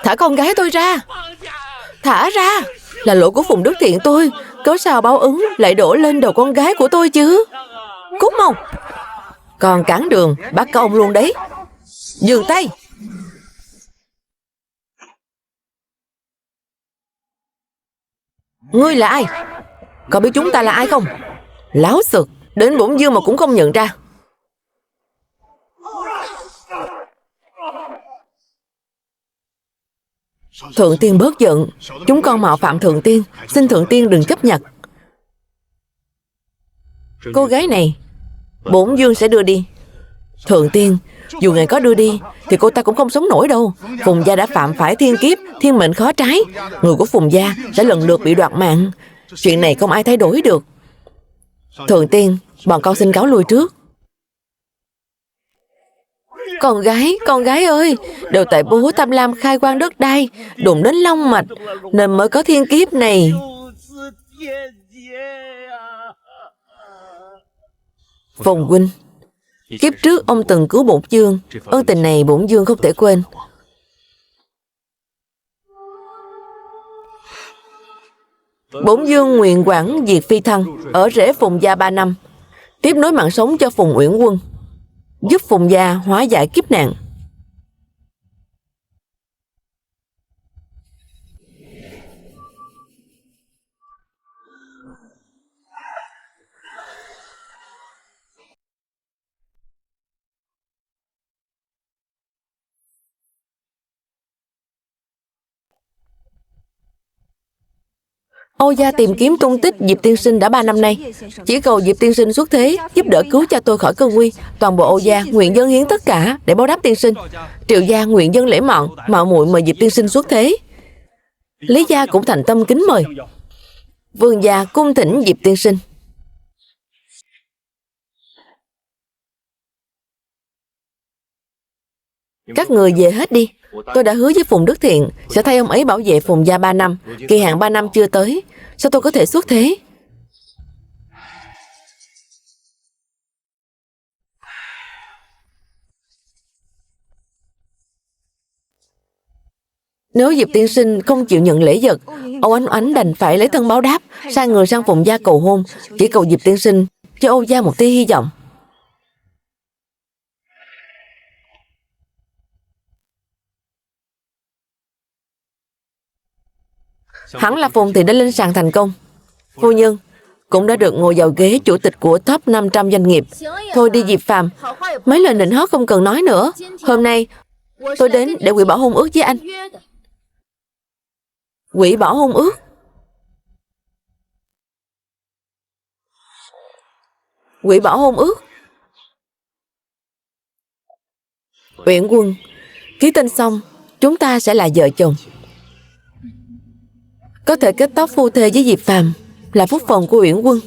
Thả con gái tôi ra. Thả ra. Là lỗi của Phùng Đức Thiện tôi. Cớ sao báo ứng lại đổ lên đầu con gái của tôi chứ? Cút mau. Còn cản đường, bắt cả ông luôn đấy. Dừng tay. Ngươi là ai? Có biết chúng ta là ai không? Láo xược, đến bổn vương mà cũng không nhận ra. Thượng tiên bớt giận. Chúng con mạo phạm thượng tiên, xin thượng tiên đừng chấp nhặt. Cô gái này bổn vương sẽ đưa đi. Thượng tiên, dù ngài có đưa đi thì cô ta cũng không sống nổi đâu. Phùng gia đã phạm phải thiên kiếp, thiên mệnh khó trái. Người của Phùng gia sẽ lần lượt bị đoạt mạng. Chuyện này không ai thay đổi được. Thượng tiên, bọn con xin cáo lui trước. Con gái ơi, đều tại bố tham lam khai quang đất đai, đụng đến long mạch nên mới có thiên kiếp này. Phùng huynh, kiếp trước ông từng cứu bổn vương, ơn tình này bổn vương không thể quên. Bổn vương nguyện quản diệt phi thăng, ở rễ Phùng gia 3 năm, tiếp nối mạng sống cho Phùng Uyển Quân, giúp Phùng gia hóa giải kiếp nạn. Âu gia tìm kiếm tung tích Diệp tiên sinh đã 3 năm nay. Chỉ cầu Diệp tiên sinh xuất thế, giúp đỡ cứu cha tôi khỏi cơn nguy. Toàn bộ Âu gia nguyện dâng hiến tất cả để báo đáp tiên sinh. Triệu gia nguyện dâng lễ mọn, mạo muội mời Diệp tiên sinh xuất thế. Lý gia cũng thành tâm kính mời. Vương gia cung thỉnh Diệp tiên sinh. Các người về hết đi. Tôi đã hứa với Phùng Đức Thiện sẽ thay ông ấy bảo vệ Phùng gia 3 năm. Kỳ hạn 3 năm chưa tới, sao tôi có thể xuất thế? Nếu Diệp tiên sinh không chịu nhận lễ vật, Âu Ánh Oánh đành phải lấy thân báo đáp, sai người sang Phùng gia cầu hôn, chỉ cầu Diệp tiên sinh cho Âu gia một tia hy vọng. Hẳn là Phùng thì đã lên sàn thành công. Phu nhân cũng đã được ngồi vào ghế chủ tịch của top 500 doanh nghiệp. Thôi đi Diệp Phàm, mấy lời nịnh hót không cần nói nữa. Hôm nay tôi đến để hủy bỏ hôn ước với anh. Hủy bỏ hôn ước? Hủy bỏ hôn ước? Uyển Quân, ký tên xong chúng ta sẽ là vợ chồng. Có thể kết tóc phu thê với Diệp Phàm là phúc phần của Uyển Quân.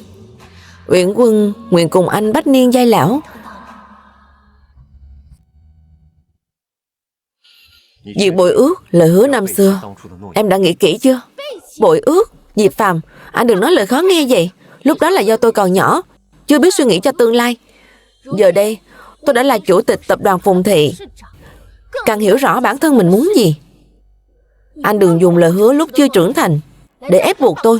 Uyển Quân nguyện cùng anh bách niên giai lão. Việc bội ước, lời hứa năm xưa, em đã nghĩ kỹ chưa? Bội ước? Diệp Phàm, anh đừng nói lời khó nghe vậy. Lúc đó là do tôi còn nhỏ, chưa biết suy nghĩ cho tương lai. Giờ đây tôi đã là chủ tịch tập đoàn Phùng Thị, càng hiểu rõ bản thân mình muốn gì. Anh đừng dùng lời hứa lúc chưa trưởng thành để ép buộc tôi.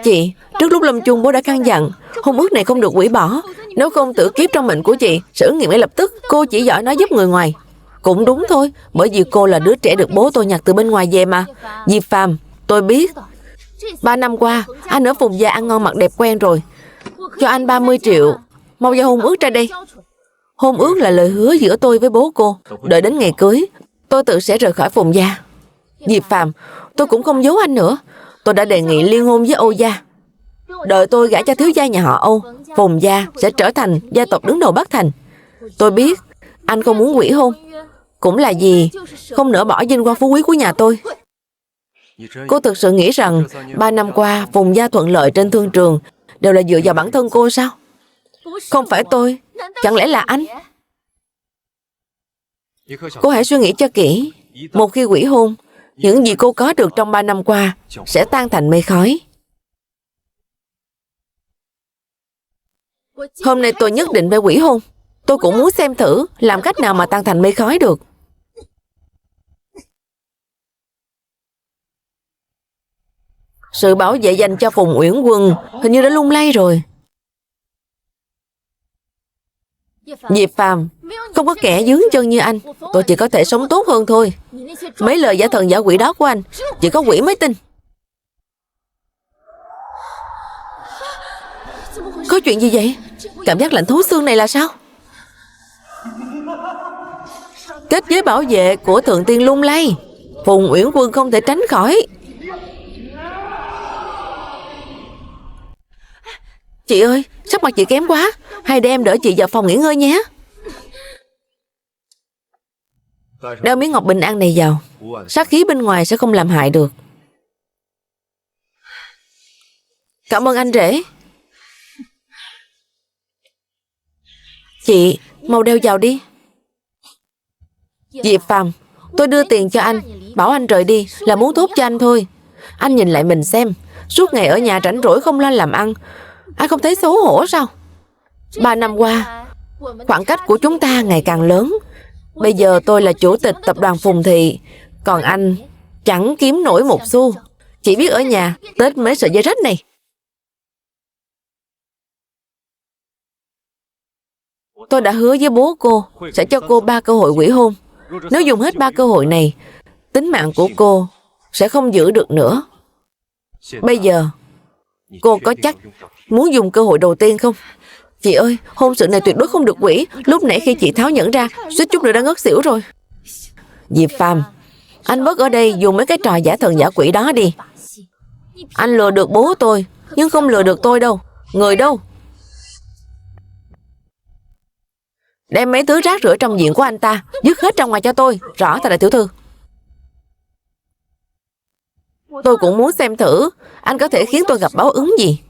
Chị, trước lúc lâm chung bố đã căn dặn hôn ước này không được hủy bỏ. Nếu không tử kiếp trong mệnh của chị sẽ ứng nghiệm ngay lập tức. Cô chỉ giỏi nói giúp người ngoài. Cũng đúng thôi, bởi vì cô là đứa trẻ được bố tôi nhặt từ bên ngoài về mà. Diệp Phàm, tôi biết 3 năm qua anh ở Phùng gia ăn ngon mặc đẹp quen rồi. Cho anh 30 triệu, mau giao hôn ước ra đây. Hôn ước là lời hứa giữa tôi với bố cô. Đợi đến ngày cưới tôi tự sẽ rời khỏi Phùng gia. Diệp Phàm, tôi cũng không giấu anh nữa. Tôi đã đề nghị liên hôn với Âu gia. Đợi tôi gả cho thiếu gia nhà họ Âu, Phùng gia sẽ trở thành gia tộc đứng đầu Bắc Thành. Tôi biết anh không muốn hủy hôn, cũng là vì không nỡ bỏ vinh quang phú quý của nhà tôi. Cô thực sự nghĩ rằng 3 năm qua Phùng gia thuận lợi trên thương trường đều là dựa vào bản thân cô sao? Không phải tôi, chẳng lẽ là anh? Cô hãy suy nghĩ cho kỹ. Một khi hủy hôn, những gì cô có được trong 3 năm qua sẽ tan thành mây khói. Hôm nay tôi nhất định phải hủy hôn. Tôi cũng muốn xem thử làm cách nào mà tan thành mây khói được. Sự bảo vệ dành cho Phùng Uyển Quân hình như đã lung lay rồi. Diệp Phàm, không có kẻ dướng chân như anh, tôi chỉ có thể sống tốt hơn thôi. Mấy lời giả thần giả quỷ đó của anh, chỉ có quỷ mới tin. Có chuyện gì vậy? Cảm giác lạnh thấu xương này là sao? Kết giới bảo vệ của Thượng Tiên lung lay, Phùng Uyển Quân không thể tránh khỏi. Chị ơi, sắc mặt chị kém quá, hay để em đỡ chị vào phòng nghỉ ngơi nhé. Đeo miếng ngọc bình an này vào, sát khí bên ngoài sẽ không làm hại được. Cảm ơn anh rể. Chị, mau đeo vào đi. Diệp Phàm, tôi đưa tiền cho anh, bảo anh rời đi là muốn tốt cho anh thôi. Anh nhìn lại mình xem, suốt ngày ở nhà rảnh rỗi không lo làm ăn, anh không thấy xấu hổ sao? 3 năm qua, khoảng cách của chúng ta ngày càng lớn. Bây giờ tôi là chủ tịch tập đoàn Phùng Thị, còn anh chẳng kiếm nổi một xu, chỉ biết ở nhà tết mấy sợi dây rách này. Tôi đã hứa với bố cô sẽ cho cô 3 cơ hội hủy hôn. Nếu dùng hết 3 cơ hội này, tính mạng của cô sẽ không giữ được nữa. Bây giờ cô có chắc muốn dùng cơ hội đầu tiên không? Chị ơi, hôn sự này tuyệt đối không được hủy. Lúc nãy khi chị tháo nhẫn ra, suýt chút nữa đã ngất xỉu rồi. Diệp Phàm, anh bớt ở đây dùng mấy cái trò giả thần giả quỷ đó đi. Anh lừa được bố tôi, nhưng không lừa được tôi đâu. Người đâu? Đem mấy thứ rác rưởi trong viện của anh ta dứt hết ra ngoài cho tôi. Rõ thật là tiểu thư. Tôi cũng muốn xem thử anh có thể khiến tôi gặp báo ứng gì.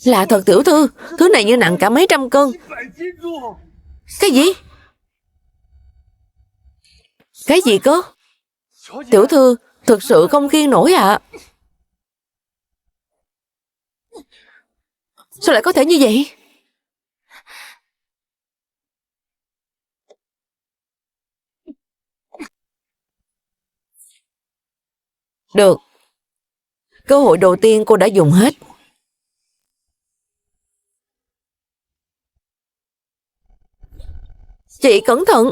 Lạ thật tiểu thư, thứ này như nặng cả mấy trăm cân. Cái gì? Cái gì cơ? Tiểu thư thực sự không khiêng nổi ạ. Sao lại có thể như vậy? Được. Cơ hội đầu tiên cô đã dùng hết. Chị cẩn thận.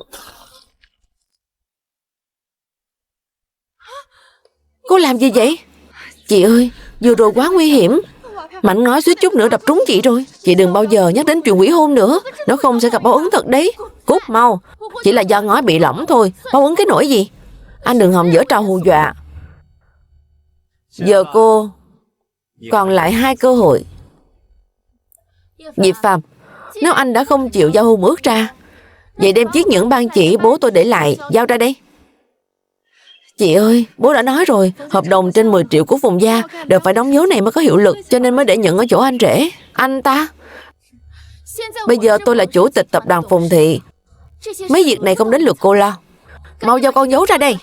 Cô làm gì vậy? Chị ơi, vừa rồi quá nguy hiểm. Mảnh ngói suýt chút nữa đập trúng chị rồi. Chị đừng bao giờ nhắc đến chuyện hủy hôn nữa. Nếu không sẽ gặp báo ứng thật đấy. Cút mau. Chỉ là do ngói bị lỏng thôi. Báo ứng cái nỗi gì? Anh đừng hòng giở trò hù dọa. Giờ cô còn lại 2 cơ hội. Diệp Phàm, nếu anh đã không chịu giao hôn ước ra, vậy đem chiếc nhẫn ban chỉ bố tôi để lại giao ra đây. Chị ơi, bố đã nói rồi, hợp đồng trên 10 triệu của Phùng gia đều phải đóng dấu này mới có hiệu lực, cho nên mới để nhận ở chỗ anh rể. Anh ta. Bây giờ tôi là chủ tịch tập đoàn Phùng Thị, mấy việc này không đến lượt cô lo. Mau giao con dấu ra đây.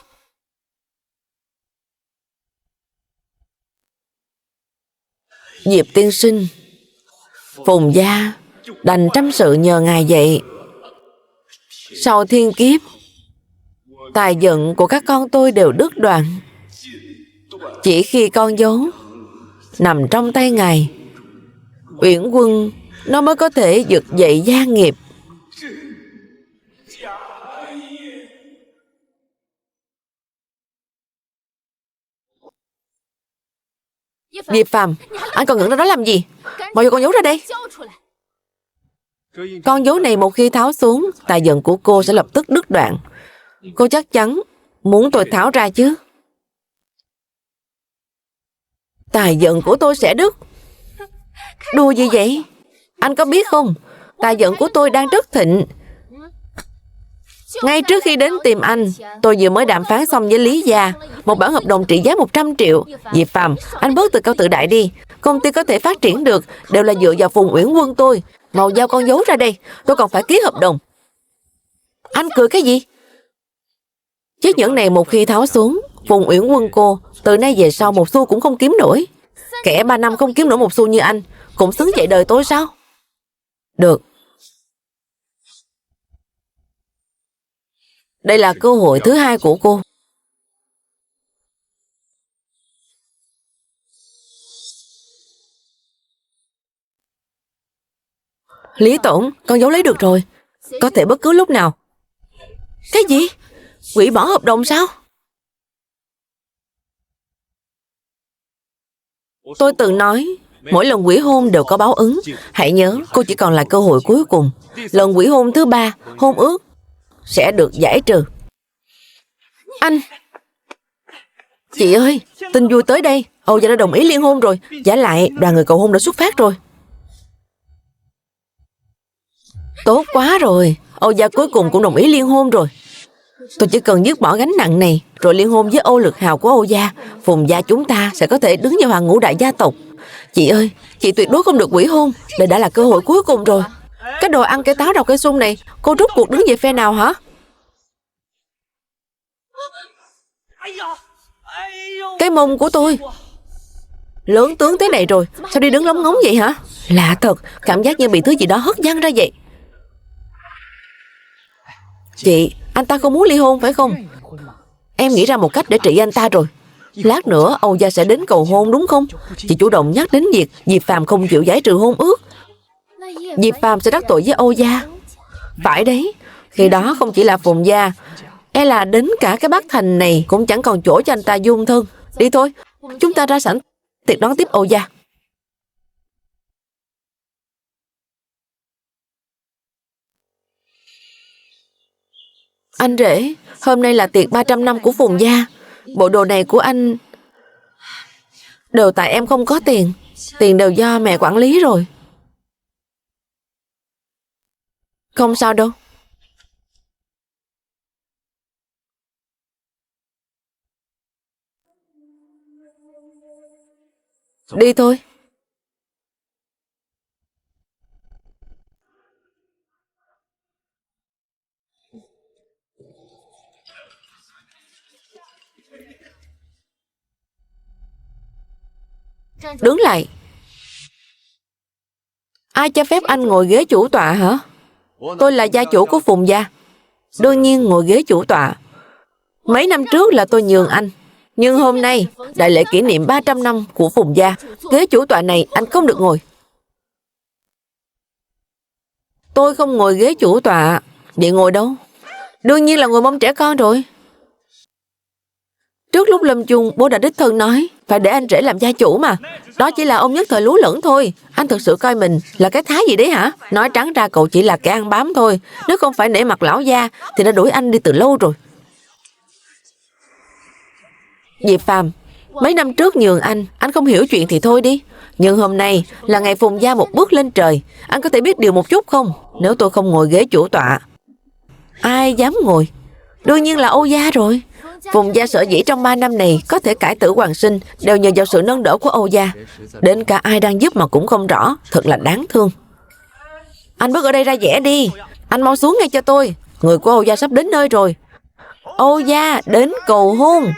Diệp tiên sinh, Phùng gia đành trăm sự nhờ ngài vậy. Sau thiên kiếp, tài vận của các con tôi đều đứt đoạn. Chỉ khi con dấu nằm trong tay ngài, Uyển Quân nó mới có thể vực dậy gia nghiệp. Diệp Phàm, anh còn ngẩn ra đó làm gì? Mau cho con dấu ra đây. Con dấu này một khi tháo xuống, tài vận của cô sẽ lập tức đứt đoạn. Cô chắc chắn muốn tôi tháo ra chứ? Tài vận của tôi sẽ đứt. Đùa gì vậy? Anh có biết không, tài vận của tôi đang rất thịnh. Ngay trước khi đến tìm anh, tôi vừa mới đàm phán xong với Lý gia một bản hợp đồng trị giá 100 triệu. Diệp Phàm, anh bớt từ cao tự đại đi. Công ty có thể phát triển được đều là dựa vào Phùng Uyển Quân tôi. Mau giao con dấu ra đây, tôi còn phải ký hợp đồng. Anh cười cái gì? Chiếc nhẫn này một khi tháo xuống, Phùng Uyển Quân cô từ nay về sau một xu cũng không kiếm nổi. Kẻ 3 năm không kiếm nổi một xu như anh cũng xứng dậy đời tôi sao? Được. Đây là cơ hội thứ 2 của cô. Lý Tổn, con giấu lấy được rồi. Có thể bất cứ lúc nào. Cái gì? Hủy bỏ hợp đồng sao? Tôi từng nói, mỗi lần hủy hôn đều có báo ứng. Hãy nhớ, cô chỉ còn là cơ hội cuối cùng. Lần hủy hôn thứ 3, hôn ước sẽ được giải trừ. Anh! Chị ơi, tin vui tới đây. Âu Gia đã đồng ý liên hôn rồi. Giả lại, đoàn người cầu hôn đã xuất phát rồi. Tốt quá rồi. Âu Gia cuối cùng cũng đồng ý liên hôn rồi. Tôi chỉ cần dứt bỏ gánh nặng này, rồi liên hôn với Âu Lực Hào của Âu Gia. Phùng gia chúng ta sẽ có thể đứng vào hàng ngũ đại gia tộc. Chị ơi, chị tuyệt đối không được hủy hôn. Đây đã là cơ hội cuối cùng rồi. Cái đồ ăn cây táo đào cây sung này, cô rút cuộc đứng về phe nào hả? Cái mông của tôi. Lớn tướng thế này rồi, sao đi đứng lóng ngóng vậy hả? Lạ thật, cảm giác như bị thứ gì đó hất văng ra vậy. Chị, anh ta không muốn ly hôn phải không? Em nghĩ ra một cách để trị anh ta rồi. Lát nữa Âu Gia sẽ đến cầu hôn đúng không? Chị chủ động nhắc đến việc Diệp Phàm không chịu giải trừ hôn ước. Diệp Phàm sẽ đắc tội với Âu Gia. Phải đấy, khi đó không chỉ là Phùng gia, e là đến cả cái Bắc Thành này cũng chẳng còn chỗ cho anh ta dung thân. Đi thôi, chúng ta ra sảnh tiệc đón tiếp Âu Gia. Anh rể, hôm nay là tiệc 300 năm của Phùng gia. Bộ đồ này của anh... Đều tại em không có tiền. Tiền đều do mẹ quản lý rồi. Không sao đâu. Đi thôi. Đứng lại. Ai cho phép anh ngồi ghế chủ tọa hả? Tôi là gia chủ của Phùng gia, đương nhiên ngồi ghế chủ tọa. Mấy năm trước là tôi nhường anh, nhưng hôm nay đại lễ kỷ niệm 300 năm của Phùng gia, ghế chủ tọa này anh không được ngồi. Tôi không ngồi ghế chủ tọa. Vậy ngồi đâu? Đương nhiên là ngồi mông trẻ con rồi. Trước lúc lâm chung, bố đã đích thân nói phải để anh rể làm gia chủ mà. Đó chỉ là ông nhất thời lú lẫn thôi. Anh thực sự coi mình là cái thá gì đấy hả? Nói trắng ra cậu chỉ là kẻ ăn bám thôi. Nếu không phải nể mặt lão gia thì đã đuổi anh đi từ lâu rồi. Diệp Phàm, mấy năm trước nhường anh không hiểu chuyện thì thôi đi. Nhưng hôm nay là ngày Phùng gia một bước lên trời. Anh có thể biết điều một chút không? Nếu tôi không ngồi ghế chủ tọa, ai dám ngồi? Đương nhiên là Âu gia rồi. Phùng gia sở dĩ trong 3 năm này có thể cải tử hoàn sinh đều nhờ vào sự nâng đỡ của Âu gia. Đến cả ai đang giúp mà cũng không rõ. Thật là đáng thương. Anh bước ở đây ra vẻ đi. Anh mau xuống ngay cho tôi. Người của Âu gia sắp đến nơi rồi. Âu gia đến cầu hôn.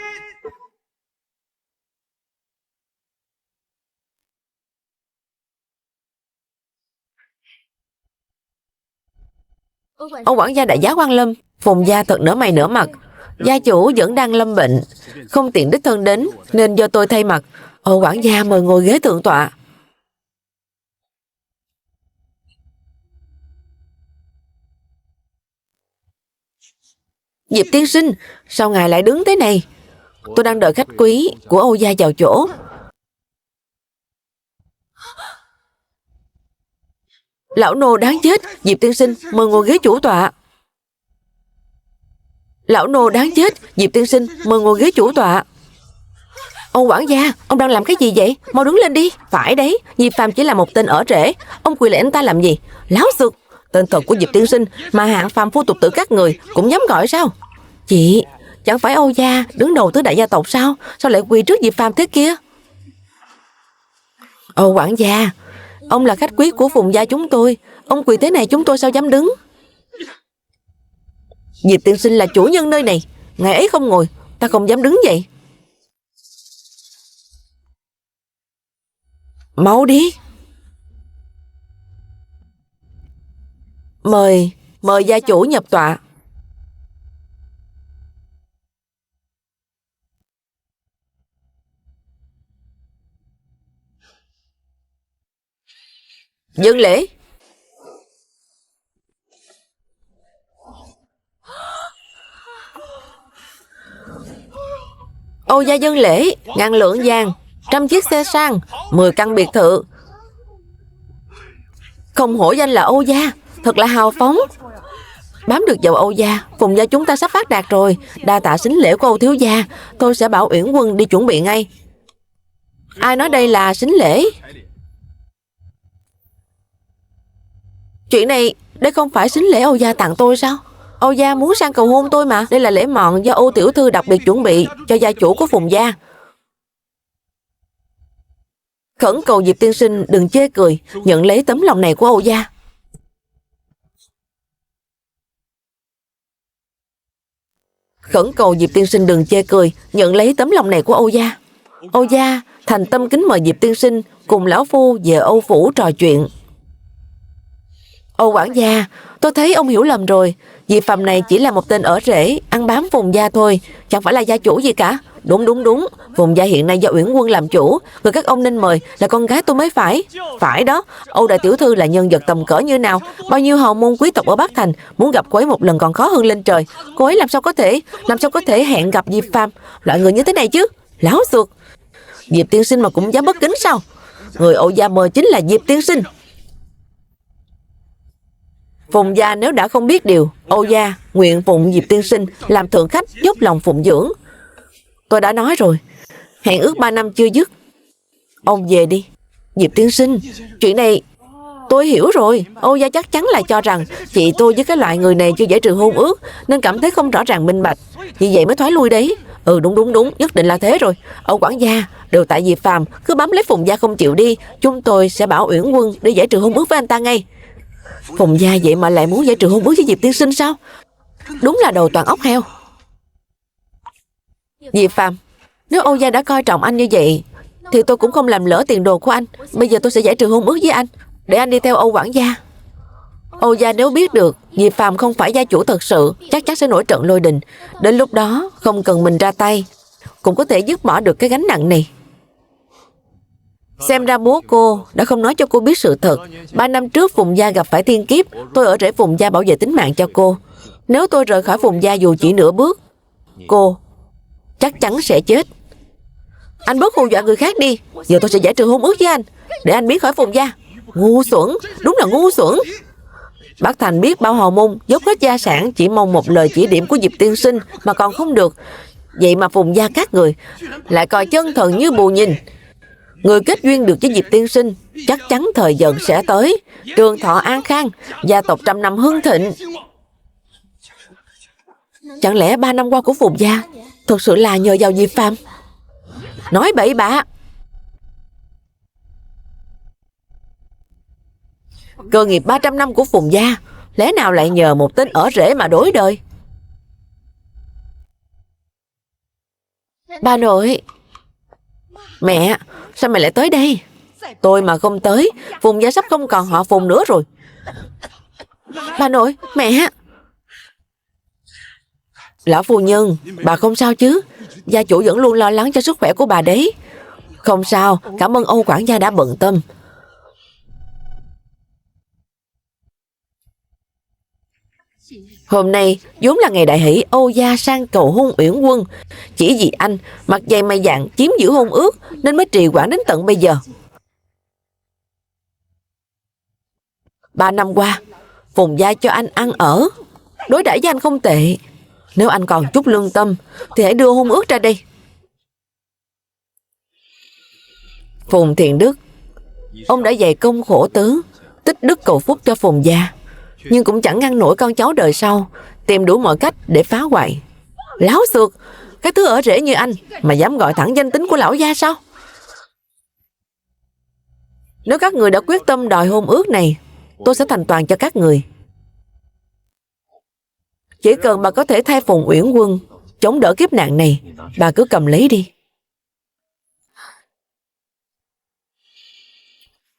Ông quản gia đại giá Quan Lâm. Phùng gia thật nở mày nở mặt. Gia chủ vẫn đang lâm bệnh, không tiện đích thân đến, nên do tôi thay mặt. Quản gia mời ngồi ghế thượng tọa. Diệp tiên sinh, sao ngài lại đứng thế này? Tôi đang đợi khách quý của Âu gia vào chỗ. Lão nô đáng chết. Diệp tiên sinh, mời ngồi ghế chủ tọa. Lão nô đáng chết. Diệp tiên sinh, mời ngồi ghế chủ tọa. Quản gia, ông đang làm cái gì vậy? Mau đứng lên đi. Phải đấy, Diệp Phàm chỉ là một tên ở rễ. Ông quỳ lại anh ta làm gì? Láo xược. Tên thật của Diệp tiên sinh mà hạng phàm phu tục tử các người cũng dám gọi sao? Chị, chẳng phải Âu gia đứng đầu tứ đại gia tộc sao? Sao lại quỳ trước Diệp Phàm thế kia? Quản gia, ông là khách quý của Phùng gia chúng tôi. Ông quỳ thế này chúng tôi sao dám đứng? Diệp tiên sinh là chủ nhân nơi này. Ngày ấy không ngồi, ta không dám đứng vậy. Mau đi. Mời gia chủ nhập tọa. Dân lễ. Âu gia dân lễ, 1000 lượng vàng, 100 chiếc xe sang, 10 căn biệt thự. Không hổ danh là Âu gia, thật là hào phóng. Bám được vào Âu gia, Phùng gia chúng ta sắp phát đạt rồi. Đa tạ sính lễ của Âu thiếu gia, tôi sẽ bảo Uyển Quân đi chuẩn bị ngay. Ai nói đây là sính lễ? Chuyện này, đây không phải sính lễ Âu gia tặng tôi sao? Âu gia muốn sang cầu hôn tôi mà. Đây là lễ mọn do Âu tiểu thư đặc biệt chuẩn bị cho gia chủ của Phùng gia. Khẩn cầu Diệp tiên sinh đừng chê cười, nhận lấy tấm lòng này của Âu gia. Khẩn cầu Diệp tiên sinh đừng chê cười, nhận lấy tấm lòng này của Âu gia. Âu gia thành tâm kính mời Diệp tiên sinh cùng lão phu về Âu phủ trò chuyện. Âu quản gia, tôi thấy ông hiểu lầm rồi. Diệp Phàm này chỉ là một tên ở rể, ăn bám Phùng gia thôi, chẳng phải là gia chủ gì cả. Đúng. Phùng gia hiện nay do Uyển Quân làm chủ, người các ông nên mời là con gái tôi mới phải. Phải đó, Âu đại tiểu thư là nhân vật tầm cỡ như nào? Bao nhiêu hào môn quý tộc ở Bắc Thành muốn gặp cô ấy một lần còn khó hơn lên trời. Cô ấy làm sao có thể hẹn gặp Diệp Phàm, loại người như thế này chứ? Láo xược. Diệp tiên sinh mà cũng dám bất kính sao? Người Âu gia mời chính là Diệp tiên sinh. Phùng gia nếu đã không biết điều, Âu gia nguyện phụng Diệp tiên sinh làm thượng khách dốc lòng phụng dưỡng. Tôi đã nói rồi, hẹn ước 3 năm chưa dứt. Ông về đi. Diệp tiên sinh, chuyện này tôi hiểu rồi. Âu gia chắc chắn là cho rằng chị tôi với cái loại người này chưa giải trừ hôn ước, nên cảm thấy không rõ ràng minh bạch, vì vậy mới thoái lui đấy. Đúng, nhất định là thế rồi. Âu quản gia, đều tại Diệp Phàm cứ bám lấy Phùng gia không chịu đi. Chúng tôi sẽ bảo Uyển Quân đi giải trừ hôn ước với anh ta ngay. Phùng gia vậy mà lại muốn giải trừ hôn ước với Diệp tiên sinh sao? Đúng là đầu toàn óc heo. Diệp Phàm, nếu Âu gia đã coi trọng anh như vậy thì tôi cũng không làm lỡ tiền đồ của anh. Bây giờ tôi sẽ giải trừ hôn ước với anh, để anh đi theo Âu quản gia. Âu gia nếu biết được Diệp Phàm không phải gia chủ thật sự, chắc chắn sẽ nổi trận lôi đình. Đến lúc đó không cần mình ra tay cũng có thể dứt bỏ được cái gánh nặng này. Xem ra bố cô đã không nói cho cô biết sự thật. 3 năm trước Phùng gia gặp phải thiên kiếp, tôi ở rễ Phùng gia bảo vệ tính mạng cho cô. Nếu tôi rời khỏi Phùng gia dù chỉ nửa bước, cô chắc chắn sẽ chết. Anh bớt hù dọa người khác đi. Giờ tôi sẽ giải trừ hôn ước với anh, để anh biến khỏi Phùng gia. Ngu xuẩn, đúng là ngu xuẩn. Bắc Thành biết bao hào môn dốc hết gia sản chỉ mong một lời chỉ điểm của Diệp tiên sinh mà còn không được. Vậy mà Phùng gia các người lại coi chân thần như bù nhìn. Người kết duyên được với Diệp tiên sinh chắc chắn thời vận sẽ tới, trường thọ an khang, gia tộc 100 năm hưng thịnh. Chẳng lẽ 3 năm qua của Phùng gia thực sự là nhờ vào Diệp Phàm? Nói bậy bạ. Cơ nghiệp 300 năm của Phùng gia lẽ nào lại nhờ một tên ở rể mà đổi đời? Bà nội. Mẹ, sao mẹ lại tới đây? Tôi mà không tới, Phùng gia sắp không còn họ Phùng nữa rồi. Bà nội, mẹ. Lão phu nhân, bà không sao chứ? Gia chủ vẫn luôn lo lắng cho sức khỏe của bà đấy. Không sao, cảm ơn Âu quản gia đã bận tâm. Hôm nay vốn là ngày đại hỷ Âu gia sang cầu hôn Uyển Quân. Chỉ vì anh mặt dày mày dạn chiếm giữ hôn ước nên mới trì hoãn đến tận bây giờ. 3 năm qua Phùng gia cho anh ăn ở, đối đãi với anh không tệ. Nếu anh còn chút lương tâm thì hãy đưa hôn ước ra đây. Phùng Thiện Đức, ông đã dày công khổ tứ, tích đức cầu phúc cho Phùng gia, nhưng cũng chẳng ngăn nổi con cháu đời sau tìm đủ mọi cách để phá hoại. Láo xược, cái thứ ở rễ như anh mà dám gọi thẳng danh tính của lão gia sao? Nếu các người đã quyết tâm đòi hôn ước này, tôi sẽ thành toàn cho các người. Chỉ cần bà có thể thay Phùng Uyển Quân chống đỡ kiếp nạn này, bà cứ cầm lấy đi.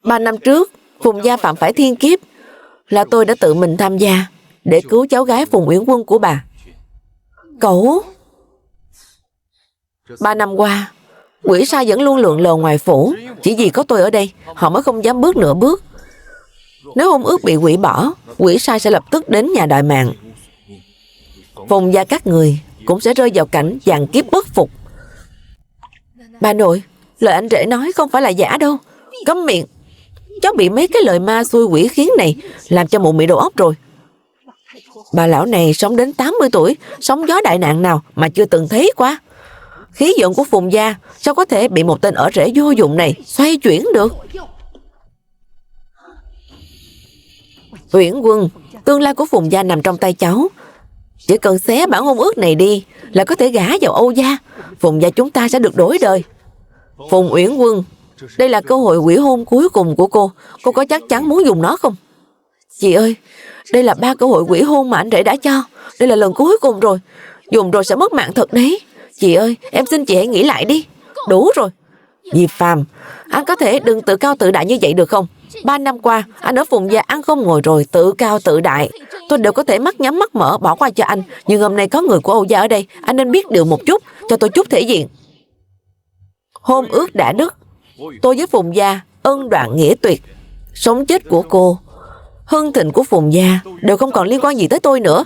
3 năm trước Phùng gia phạm phải thiên kiếp, là tôi đã tự mình tham gia để cứu cháu gái Phùng Uyển Quân của bà. Cậu, 3 năm qua quỷ sai vẫn luôn lượn lờ ngoài phủ, chỉ vì có tôi ở đây họ mới không dám bước nửa bước. Nếu hôn ước bị hủy bỏ, quỷ sai sẽ lập tức đến nhà đòi mạng. Phùng gia các người cũng sẽ rơi vào cảnh vạn kiếp bất phục. Bà nội, lời anh rể nói không phải là giả đâu. Cấm miệng. Cháu bị mấy cái lời ma xui quỷ khiến này làm cho mụ mị đầu óc rồi. Bà lão này sống đến 80 tuổi, sóng gió đại nạn nào mà chưa từng thấy qua. Khí vận của Phùng gia sao có thể bị một tên ở rể vô dụng này xoay chuyển được? Uyển Quân, tương lai của Phùng gia nằm trong tay cháu. Chỉ cần xé bản hôn ước này đi là có thể gả vào Âu gia. Phùng gia chúng ta sẽ được đổi đời. Phùng Uyển Quân, đây là cơ hội hủy hôn cuối cùng của cô. Cô có chắc chắn muốn dùng nó không? Chị ơi, đây là 3 cơ hội hủy hôn mà anh rể đã cho. Đây là lần cuối cùng rồi. Dùng rồi sẽ mất mạng thật đấy. Chị ơi, em xin chị hãy nghĩ lại đi. Đủ rồi. Diệp Phàm, anh có thể đừng tự cao tự đại như vậy được không? 3 năm qua, anh ở Phùng gia ăn không ngồi rồi, tự cao tự đại. Tôi đều có thể mắt nhắm mắt mở bỏ qua cho anh. Nhưng hôm nay có người của Âu gia ở đây, anh nên biết điều một chút, cho tôi chút thể diện. Hôn ước đã đứt. Tôi với Phùng gia ân đoạn nghĩa tuyệt. Sống chết của cô, hưng thịnh của Phùng gia đều không còn liên quan gì tới tôi nữa.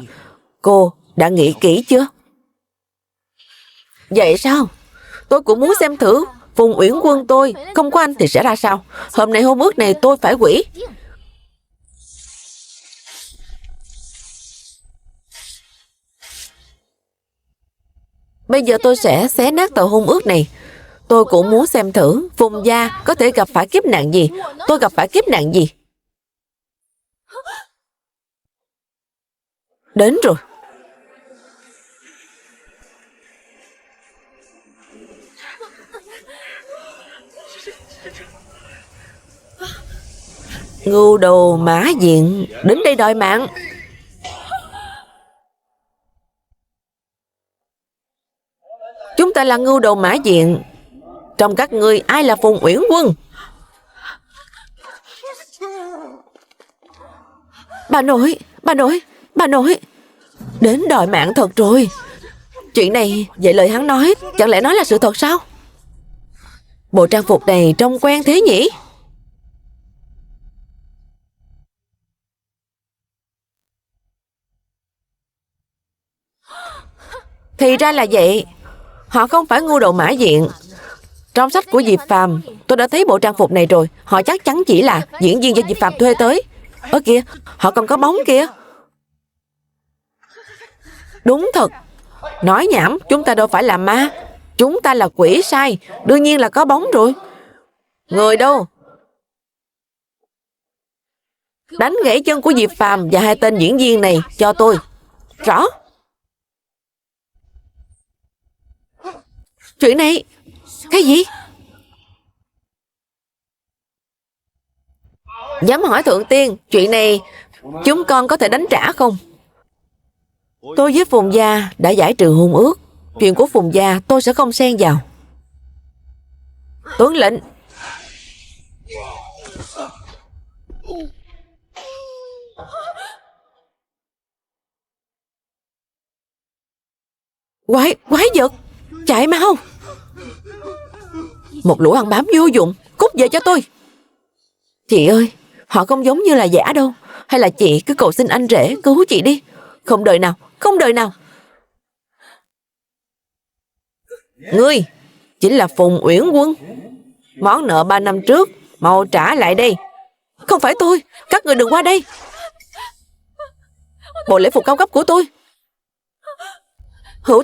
Cô đã nghĩ kỹ chưa? Vậy sao? Tôi cũng muốn xem thử Phùng Uyển Quân tôi không có anh thì sẽ ra sao. Hôm nay hôn ước này tôi phải hủy. Bây giờ tôi sẽ xé nát tờ hôn ước này. Tôi cũng muốn xem thử Phùng gia có thể gặp phải kiếp nạn gì. Tôi gặp phải kiếp nạn gì? Đến rồi. Ngưu đầu mã diện đến đây đòi mạng. Chúng ta là ngưu đầu mã diện. Trong các ngươi ai là Phùng Uyển Quân? Bà nội, bà nội, bà nội. Đến đòi mạng thật rồi. Chuyện này, vậy lời hắn nói chẳng lẽ nói là sự thật sao? Bộ trang phục này trông quen thế nhỉ? Thì ra là vậy. Họ không phải ngu đầu mã diện. Trong sách của Diệp Phàm tôi đã thấy bộ trang phục này rồi. Họ chắc chắn chỉ là diễn viên do Diệp Phàm thuê tới. Ở kìa, họ còn có bóng kìa. Đúng thật. Nói nhảm, chúng ta đâu phải là ma. Chúng ta là quỷ sai. Đương nhiên là có bóng rồi. Người đâu? Đánh gãy chân của Diệp Phàm và 2 tên diễn viên này cho tôi. Rõ. Chuyện này. Cái gì? Dám hỏi Thượng Tiên, chuyện này chúng con có thể đánh trả không? Tôi với Phùng gia đã giải trừ hôn ước. Chuyện của Phùng gia tôi sẽ không xen vào. Tuân lệnh. Quái vật, chạy mau. Một lũ ăn bám vô dụng, cút về cho tôi. Chị ơi, họ không giống như là giả đâu. Hay là chị cứ cầu xin anh rể cứu chị đi. Không đời nào, không đời nào. Ngươi chính là Phùng Uyển Quân. Món nợ 3 năm trước mau trả lại đây. Không phải tôi, các người đừng qua đây. Bộ lễ phục cao cấp của tôi. Hữu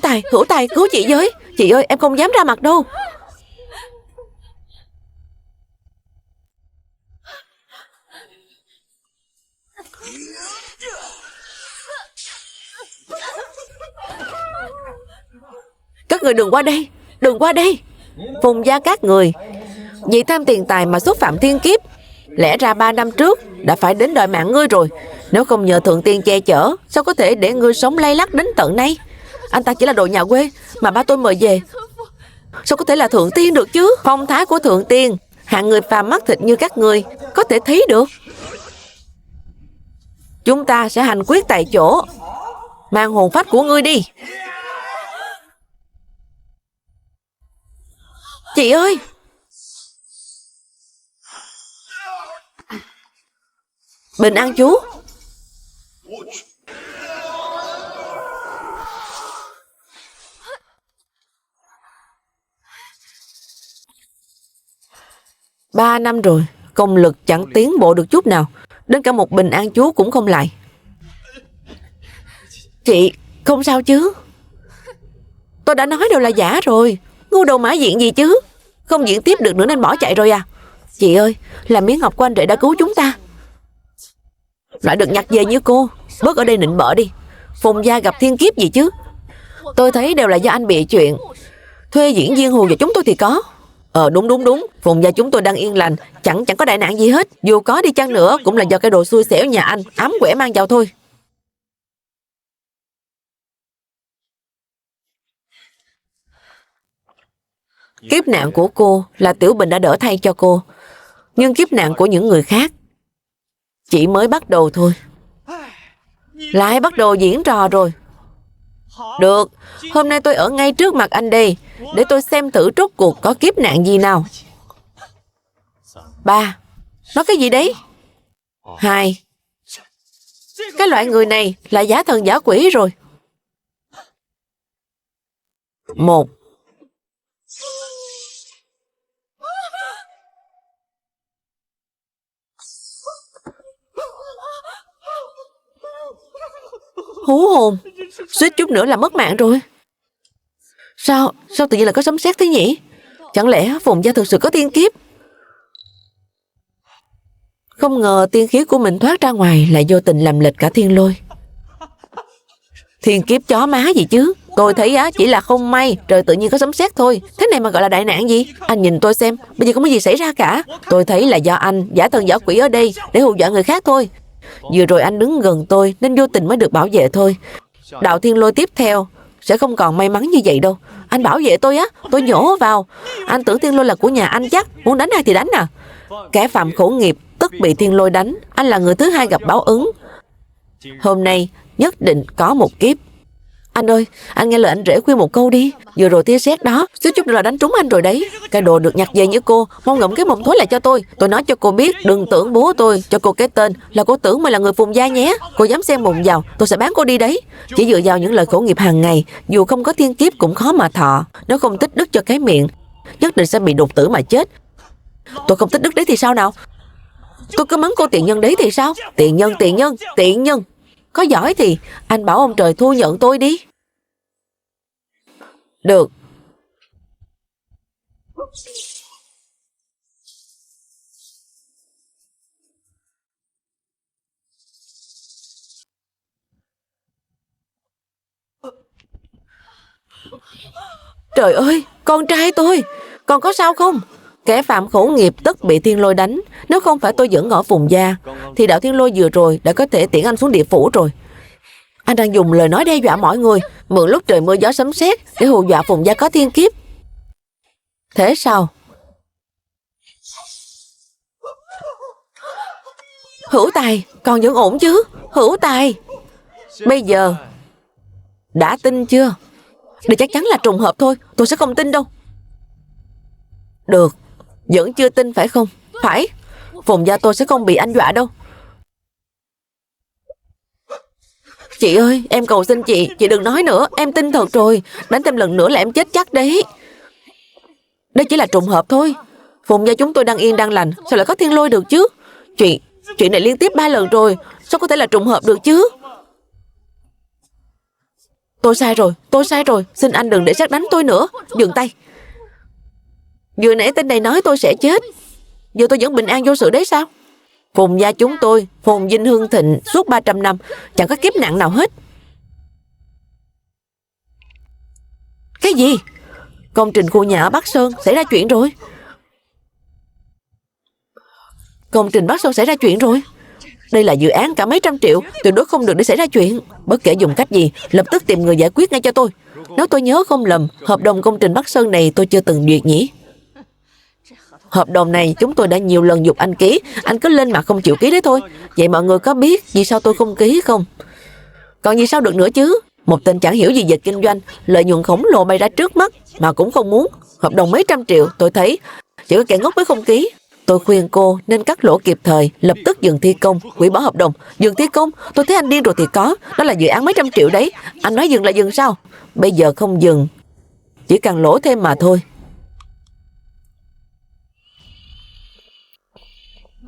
Tài cứu chị với. Chị ơi, em không dám ra mặt đâu. Các người đừng qua đây. Đừng qua đây. Phùng gia các người vì tham tiền tài mà xúc phạm thiên kiếp. Lẽ ra 3 năm trước đã phải đến đòi mạng ngươi rồi. Nếu không nhờ Thượng Tiên che chở, sao có thể để ngươi sống lay lắc đến tận nay? Anh ta chỉ là đồ nhà quê mà ba tôi mời về. Sao có thể là Thượng Tiên được chứ? Phong thái của Thượng Tiên hạng người phàm mắt thịt như các ngươi có thể thấy được. Chúng ta sẽ hành quyết tại chỗ. Mang hồn phách của ngươi đi. Chị ơi. Bình an chú. 3 năm rồi, công lực chẳng tiến bộ được chút nào. Đến cả một bình an chúa cũng không lại. Chị, không sao chứ? Tôi đã nói đều là giả rồi. Ngu đầu mã diện gì chứ? Không diễn tiếp được nữa nên bỏ chạy rồi à? Chị ơi, là miếng ngọc của anh rể đã cứu chúng ta. Loại được nhặt về như cô, bớt ở đây nịnh bợ đi. Phùng gia gặp thiên kiếp gì chứ? Tôi thấy đều là do anh bịa chuyện. Thuê diễn viên hù dọa chúng tôi thì có. Đúng. Phùng gia chúng tôi đang yên lành, chẳng có đại nạn gì hết. Dù có đi chăng nữa cũng là do cái đồ xui xẻo nhà anh ám quẻ mang vào thôi. Kiếp nạn của cô là Tiểu Bình đã đỡ thay cho cô. Nhưng kiếp nạn của những người khác chỉ mới bắt đầu thôi. Lại bắt đầu diễn trò rồi. Được, hôm nay tôi ở ngay trước mặt anh đây, để tôi xem thử rốt cuộc có kiếp nạn gì nào. 3. Nói cái gì đấy? 2. Cái loại người này là giả thần giả quỷ rồi. 1. Hú hồn, suýt chút nữa là mất mạng rồi. Sao tự nhiên là có sấm sét thế nhỉ? Chẳng lẽ Phùng gia thực sự có tiên kiếp? Không ngờ tiên khí của mình thoát ra ngoài lại vô tình làm lệch cả thiên lôi. Thiên kiếp chó má gì chứ? Tôi thấy chỉ là không may trời tự nhiên có sấm sét thôi. Thế này mà gọi là đại nạn gì? Anh nhìn tôi xem, bây giờ không có gì xảy ra cả. Tôi thấy là do anh giả thần giả quỷ ở đây để hù dọa người khác thôi. Vừa rồi anh đứng gần tôi nên vô tình mới được bảo vệ thôi. Đạo thiên lôi tiếp theo sẽ không còn may mắn như vậy đâu. Anh bảo vệ tôi tôi nhổ vào. Anh tưởng thiên lôi là của nhà anh chắc. Muốn đánh ai thì đánh à? Kẻ phạm khổ nghiệp tức bị thiên lôi đánh. Anh là người thứ hai gặp báo ứng. Hôm nay nhất định có một kiếp. Anh ơi, anh nghe lời anh rể khuyên một câu đi. Vừa rồi tia sét đó suýt chút nữa là đánh trúng anh rồi đấy. Cái đồ được nhặt về như cô, mau ngậm cái mồm thối lại cho tôi. Tôi nói cho cô biết, đừng tưởng bố tôi cho cô cái tên là cô tưởng mình là người Phùng gia nhé. Cô dám xen mồm vào, tôi sẽ bán cô đi đấy. Chỉ dựa vào những lời khẩu nghiệp hàng ngày, dù không có thiên kiếp cũng khó mà thọ. Nếu không tích đức cho cái miệng, nhất định sẽ bị đột tử mà chết. Tôi không tích đức đấy thì sao nào? Tôi cứ mắng cô tiện nhân đấy thì sao? Tiện nhân. Có giỏi thì anh bảo ông trời thu nhận tôi đi. Được. Trời ơi, con trai tôi, con có sao không? Kẻ phạm khẩu nghiệp tất bị thiên lôi đánh. Nếu không phải tôi vẫn ở Phùng gia thì đạo thiên lôi vừa rồi đã có thể tiễn anh xuống địa phủ rồi. Anh đang dùng lời nói đe dọa mọi người, mượn lúc trời mưa gió sấm sét để hù dọa Phùng gia có thiên kiếp. Thế sao? Hữu Tài, con vẫn ổn chứ? Hữu Tài, bây giờ đã tin chưa? Đây chắc chắn là trùng hợp thôi, tôi sẽ không tin đâu. Được, vẫn chưa tin phải không? Phải, Phùng gia tôi sẽ không bị anh dọa đâu. Chị ơi, em cầu xin chị đừng nói nữa, em tin thật rồi. Đánh thêm lần nữa là em chết chắc đấy. Đây chỉ là trùng hợp thôi. Phùng gia chúng tôi đang yên đang lành, sao lại có thiên lôi được chứ? Chuyện này liên tiếp 3 lần rồi, sao có thể là trùng hợp được chứ? Tôi sai rồi, xin anh đừng để sét đánh tôi nữa. Dừng tay. Vừa nãy tên này nói tôi sẽ chết, giờ tôi vẫn bình an vô sự đấy sao? Phùng gia chúng tôi phồn vinh hưng thịnh suốt 300 năm, chẳng có kiếp nạn nào hết. Cái gì? Công trình khu nhà ở Bắc Sơn xảy ra chuyện rồi. Công trình Bắc Sơn xảy ra chuyện rồi. Đây là dự án cả mấy trăm triệu, tuyệt đối không được để xảy ra chuyện. Bất kể dùng cách gì, lập tức tìm người giải quyết ngay cho tôi. Nếu tôi nhớ không lầm, hợp đồng công trình Bắc Sơn này tôi chưa từng duyệt nhỉ? Hợp đồng này chúng tôi đã nhiều lần giục anh ký, anh cứ lên mặt không chịu ký đấy thôi. Vậy mọi người có biết vì sao tôi không ký không? Còn vì sao được nữa chứ? Một tên chẳng hiểu gì về kinh doanh, lợi nhuận khổng lồ bay ra trước mắt mà cũng không muốn. Hợp đồng mấy trăm triệu, tôi thấy chỉ có kẻ ngốc mới không ký. Tôi khuyên cô nên cắt lỗ kịp thời, lập tức dừng thi công, hủy bỏ hợp đồng. Dừng thi công? Tôi thấy anh điên rồi thì có. Đó là dự án mấy trăm triệu đấy. Anh nói dừng là dừng sao? Bây giờ không dừng, chỉ càng lỗ thêm mà thôi.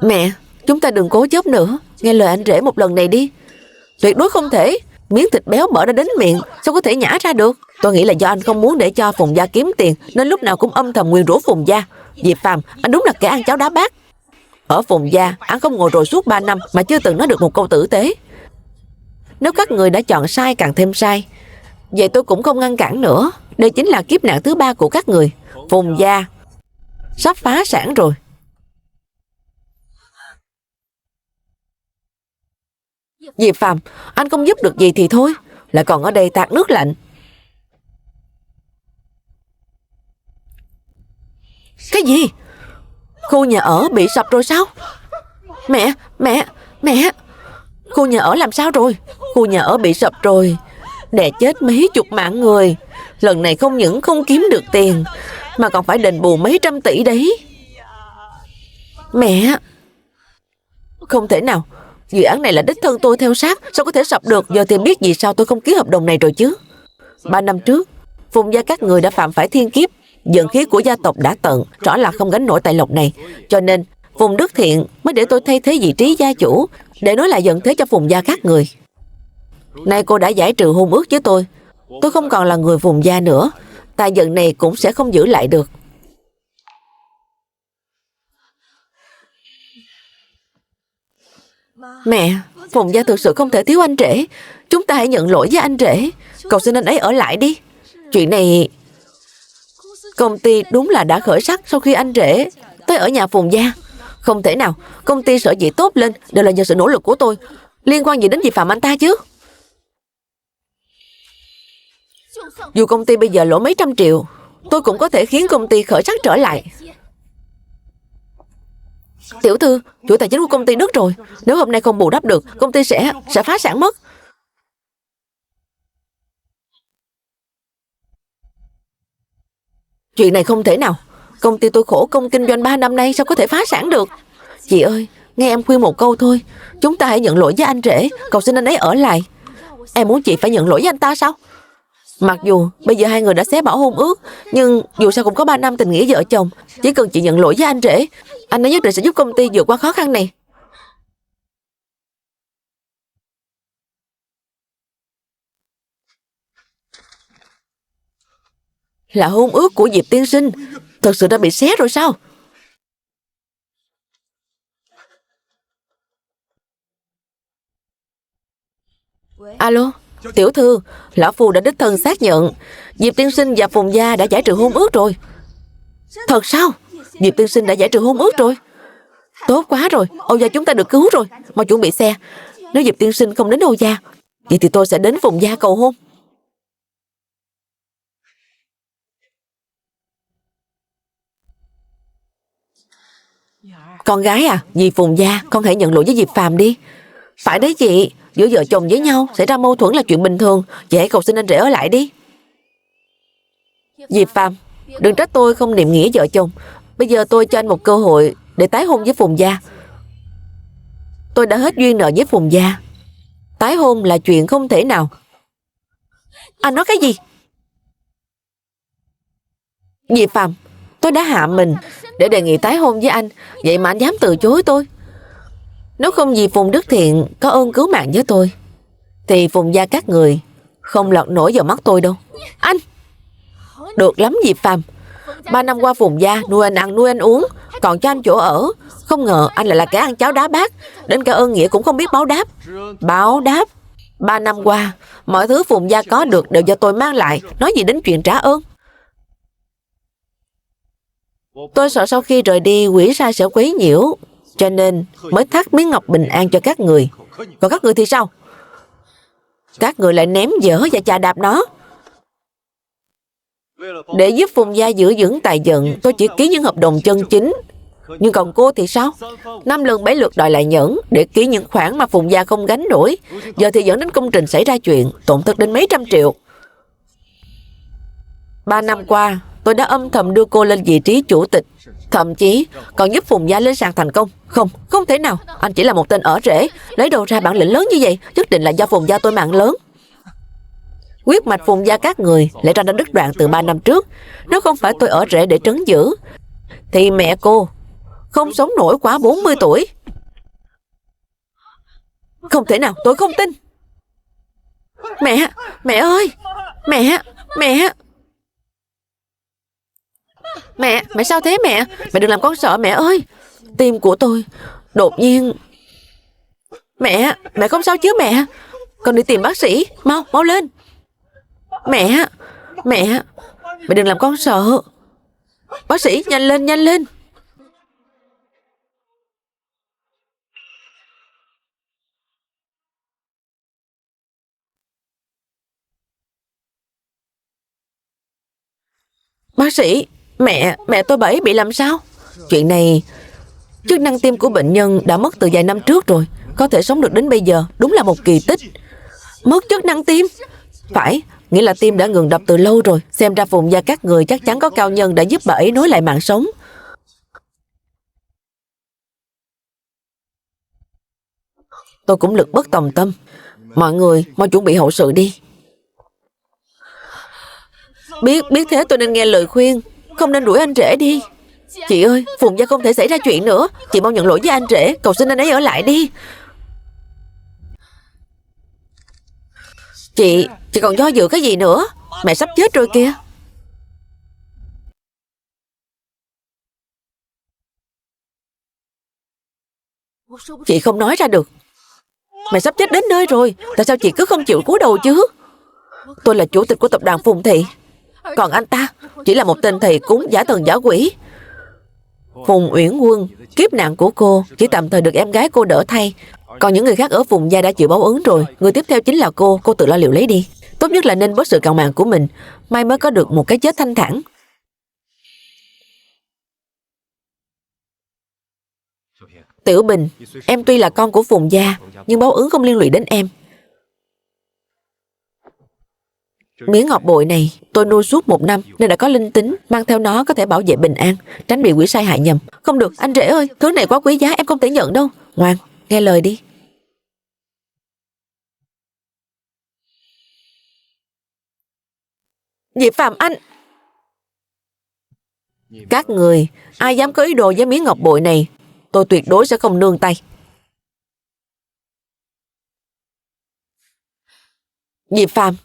Mẹ, chúng ta đừng cố chấp nữa. Nghe lời anh rể một lần này đi. Tuyệt đối không thể. Miếng thịt béo bở đã đến miệng, sao có thể nhả ra được? Tôi nghĩ là do anh không muốn để cho Phùng gia kiếm tiền, nên lúc nào cũng âm thầm nguyền rủa Phùng gia. Diệp Phàm, anh đúng là kẻ ăn cháo đá bát. Ở Phùng gia, anh không ngồi rồi suốt 3 năm mà chưa từng nói được một câu tử tế. Nếu các người đã chọn sai càng thêm sai, vậy tôi cũng không ngăn cản nữa. Đây chính là kiếp nạn thứ 3 của các người. Phùng gia sắp phá sản rồi. Diệp Phàm, anh không giúp được gì thì thôi, lại còn ở đây tạt nước lạnh. Cái gì? Khu nhà ở bị sập rồi sao? Mẹ, khu nhà ở làm sao rồi? Khu nhà ở bị sập rồi, đè chết mấy chục mạng người. Lần này không những không kiếm được tiền, mà còn phải đền bù mấy trăm tỷ đấy. Mẹ, không thể nào. Dự án này là đích thân tôi theo sát, sao có thể sập được? Giờ thì biết vì sao tôi không ký hợp đồng này rồi chứ. 3 năm trước, Phùng gia các người đã phạm phải thiên kiếp, vận khí của gia tộc đã tận, rõ là không gánh nổi tài lộc này. Cho nên Phùng Đức Thiện mới để tôi thay thế vị trí gia chủ, để nói lại vận thế cho Phùng gia các người. Nay cô đã giải trừ hôn ước với tôi không còn là người Phùng gia nữa. Tài vận này cũng sẽ không giữ lại được. Mẹ, Phùng gia thực sự không thể thiếu anh rể. Chúng ta hãy nhận lỗi với anh rể, cầu xin anh ấy ở lại đi. Chuyện này, công ty đúng là đã khởi sắc sau khi anh rể tới ở nhà Phùng gia. Không thể nào, công ty sở dĩ tốt lên đều là nhờ sự nỗ lực của tôi. Liên quan gì đến Diệp Phàm anh ta chứ? Dù công ty bây giờ lỗ mấy trăm triệu, tôi cũng có thể khiến công ty khởi sắc trở lại. Tiểu thư, chủ tài chính của công ty đứt rồi. Nếu hôm nay không bù đắp được, công ty sẽ phá sản mất. Chuyện này không thể nào. Công ty tôi khổ công kinh doanh 3 năm nay, sao có thể phá sản được? Chị ơi, nghe em khuyên một câu thôi. Chúng ta hãy nhận lỗi với anh rể, cầu xin anh ấy ở lại. Em muốn chị phải nhận lỗi với anh ta sao? Mặc dù bây giờ hai người đã xé bỏ hôn ước, nhưng dù sao cũng có 3 năm tình nghĩa vợ chồng. Chỉ cần chị nhận lỗi với anh rể, anh ấy nhất định sẽ giúp công ty vượt qua khó khăn này. Là hôn ước của Diệp tiên sinh thật sự đã bị xé rồi sao? Alo, tiểu thư, lão phu đã đích thân xác nhận Diệp tiên sinh và Phùng gia đã giải trừ hôn ước rồi. Thật sao? Diệp tiên sinh đã giải trừ hôn ước rồi. Tốt quá rồi, Âu gia chúng ta được cứu rồi. Mau chuẩn bị xe. Nếu Diệp tiên sinh không đến Âu gia, vậy thì tôi sẽ đến Phùng gia cầu hôn. Con gái à, dì Phùng gia, con hãy nhận lỗi với Diệp Phàm đi. Phải đấy chị, giữa vợ chồng với nhau xảy ra mâu thuẫn là chuyện bình thường. Chị hãy cầu xin anh rể ở lại đi. Diệp Phàm, đừng trách tôi không niệm nghĩa vợ chồng. Bây giờ tôi cho anh một cơ hội để tái hôn với Phùng gia. Tôi đã hết duyên nợ với Phùng gia. Tái hôn là chuyện không thể nào. Anh nói cái gì? Diệp Phàm, tôi đã hạ mình để đề nghị tái hôn với anh, vậy mà anh dám từ chối tôi. Nếu không vì Phùng Đức Thiện có ơn cứu mạng với tôi, thì Phùng gia các người không lọt nổi vào mắt tôi đâu. Anh! Được lắm Diệp Phàm. 3 năm qua Phùng gia nuôi anh ăn nuôi anh uống, còn cho anh chỗ ở. Không ngờ anh lại là kẻ ăn cháo đá bát, đến cả ơn nghĩa cũng không biết báo đáp. Báo đáp? 3 năm qua mọi thứ Phùng gia có được đều do tôi mang lại, nói gì đến chuyện trả ơn. Tôi sợ sau khi rời đi quỷ sai sẽ quấy nhiễu, cho nên mới thắt miếng ngọc bình an cho các người. Còn các người thì sao? Các người lại ném dở và chà đạp nó. Để giúp Phùng gia giữ vững tài vận, tôi chỉ ký những hợp đồng chân chính. Nhưng còn cô thì sao? 5 lần 7 lượt đòi lại nhẫn để ký những khoản mà Phùng gia không gánh nổi. Giờ thì dẫn đến công trình xảy ra chuyện, tổn thất đến mấy trăm triệu. 3 năm qua, tôi đã âm thầm đưa cô lên vị trí chủ tịch, thậm chí còn giúp Phùng gia lên sàn thành công. Không thể nào. Anh chỉ là một tên ở rể, lấy đâu ra bản lĩnh lớn như vậy? Nhất định là do Phùng gia tôi mạng lớn. Huyết mạch Phùng gia các người lẽ ra đã đứt đoạn từ 3 năm trước. Nếu không phải tôi ở rể để trấn giữ, thì mẹ cô không sống nổi quá 40 tuổi. Không thể nào, tôi không tin. Mẹ, mẹ ơi, mẹ, mẹ. Mẹ sao thế mẹ? Mẹ đừng làm con sợ mẹ ơi. Tim của tôi đột nhiên. Mẹ không sao chứ mẹ? Con đi tìm bác sĩ, mau lên. Mẹ đừng làm con sợ. Bác sĩ, nhanh lên. Bác sĩ, mẹ tôi bị làm sao? Chuyện này, chức năng tim của bệnh nhân đã mất từ vài năm trước rồi. Có thể sống được đến bây giờ, đúng là một kỳ tích. Mất chức năng tim? Phải, nghĩa là tim đã ngừng đập từ lâu rồi. Xem ra Phùng gia các người chắc chắn có cao nhân đã giúp bà ấy nối lại mạng sống. Tôi cũng lực bất tòng tâm. Mọi người mau chuẩn bị hậu sự đi. Biết thế tôi nên nghe lời khuyên, không nên đuổi anh rể đi. Chị ơi, Phùng gia không thể xảy ra chuyện nữa. Chị mau nhận lỗi với anh rể, cầu xin anh ấy ở lại đi. Chị còn do dự cái gì nữa? Mẹ sắp chết rồi kìa. Chị không nói ra được. Mẹ sắp chết đến nơi rồi, tại sao chị cứ không chịu cúi đầu chứ? Tôi là chủ tịch của tập đoàn Phùng Thị, còn anh ta chỉ là một tên thầy cúng giả thần giả quỷ. Phùng Uyển Quân, kiếp nạn của cô chỉ tạm thời được em gái cô đỡ thay. Còn những người khác ở Phùng gia đã chịu báo ứng rồi. Người tiếp theo chính là cô tự lo liệu lấy đi. Tốt nhất là nên bớt sự cào màng của mình, may mới có được một cái chết thanh thản. Tiểu Bình, em tuy là con của Phùng gia, nhưng báo ứng không liên lụy đến em. Miếng ngọc bội này tôi nuôi suốt 1 năm nên đã có linh tính, mang theo nó có thể bảo vệ bình an, tránh bị quỷ sai hại nhầm. Không được, anh rể ơi, thứ này quá quý giá, em không thể nhận đâu. Ngoan, nghe lời đi. Diệp Phàm anh. Các người, ai dám có ý đồ với miếng ngọc bội này, tôi tuyệt đối sẽ không nương tay. Diệp Phàm,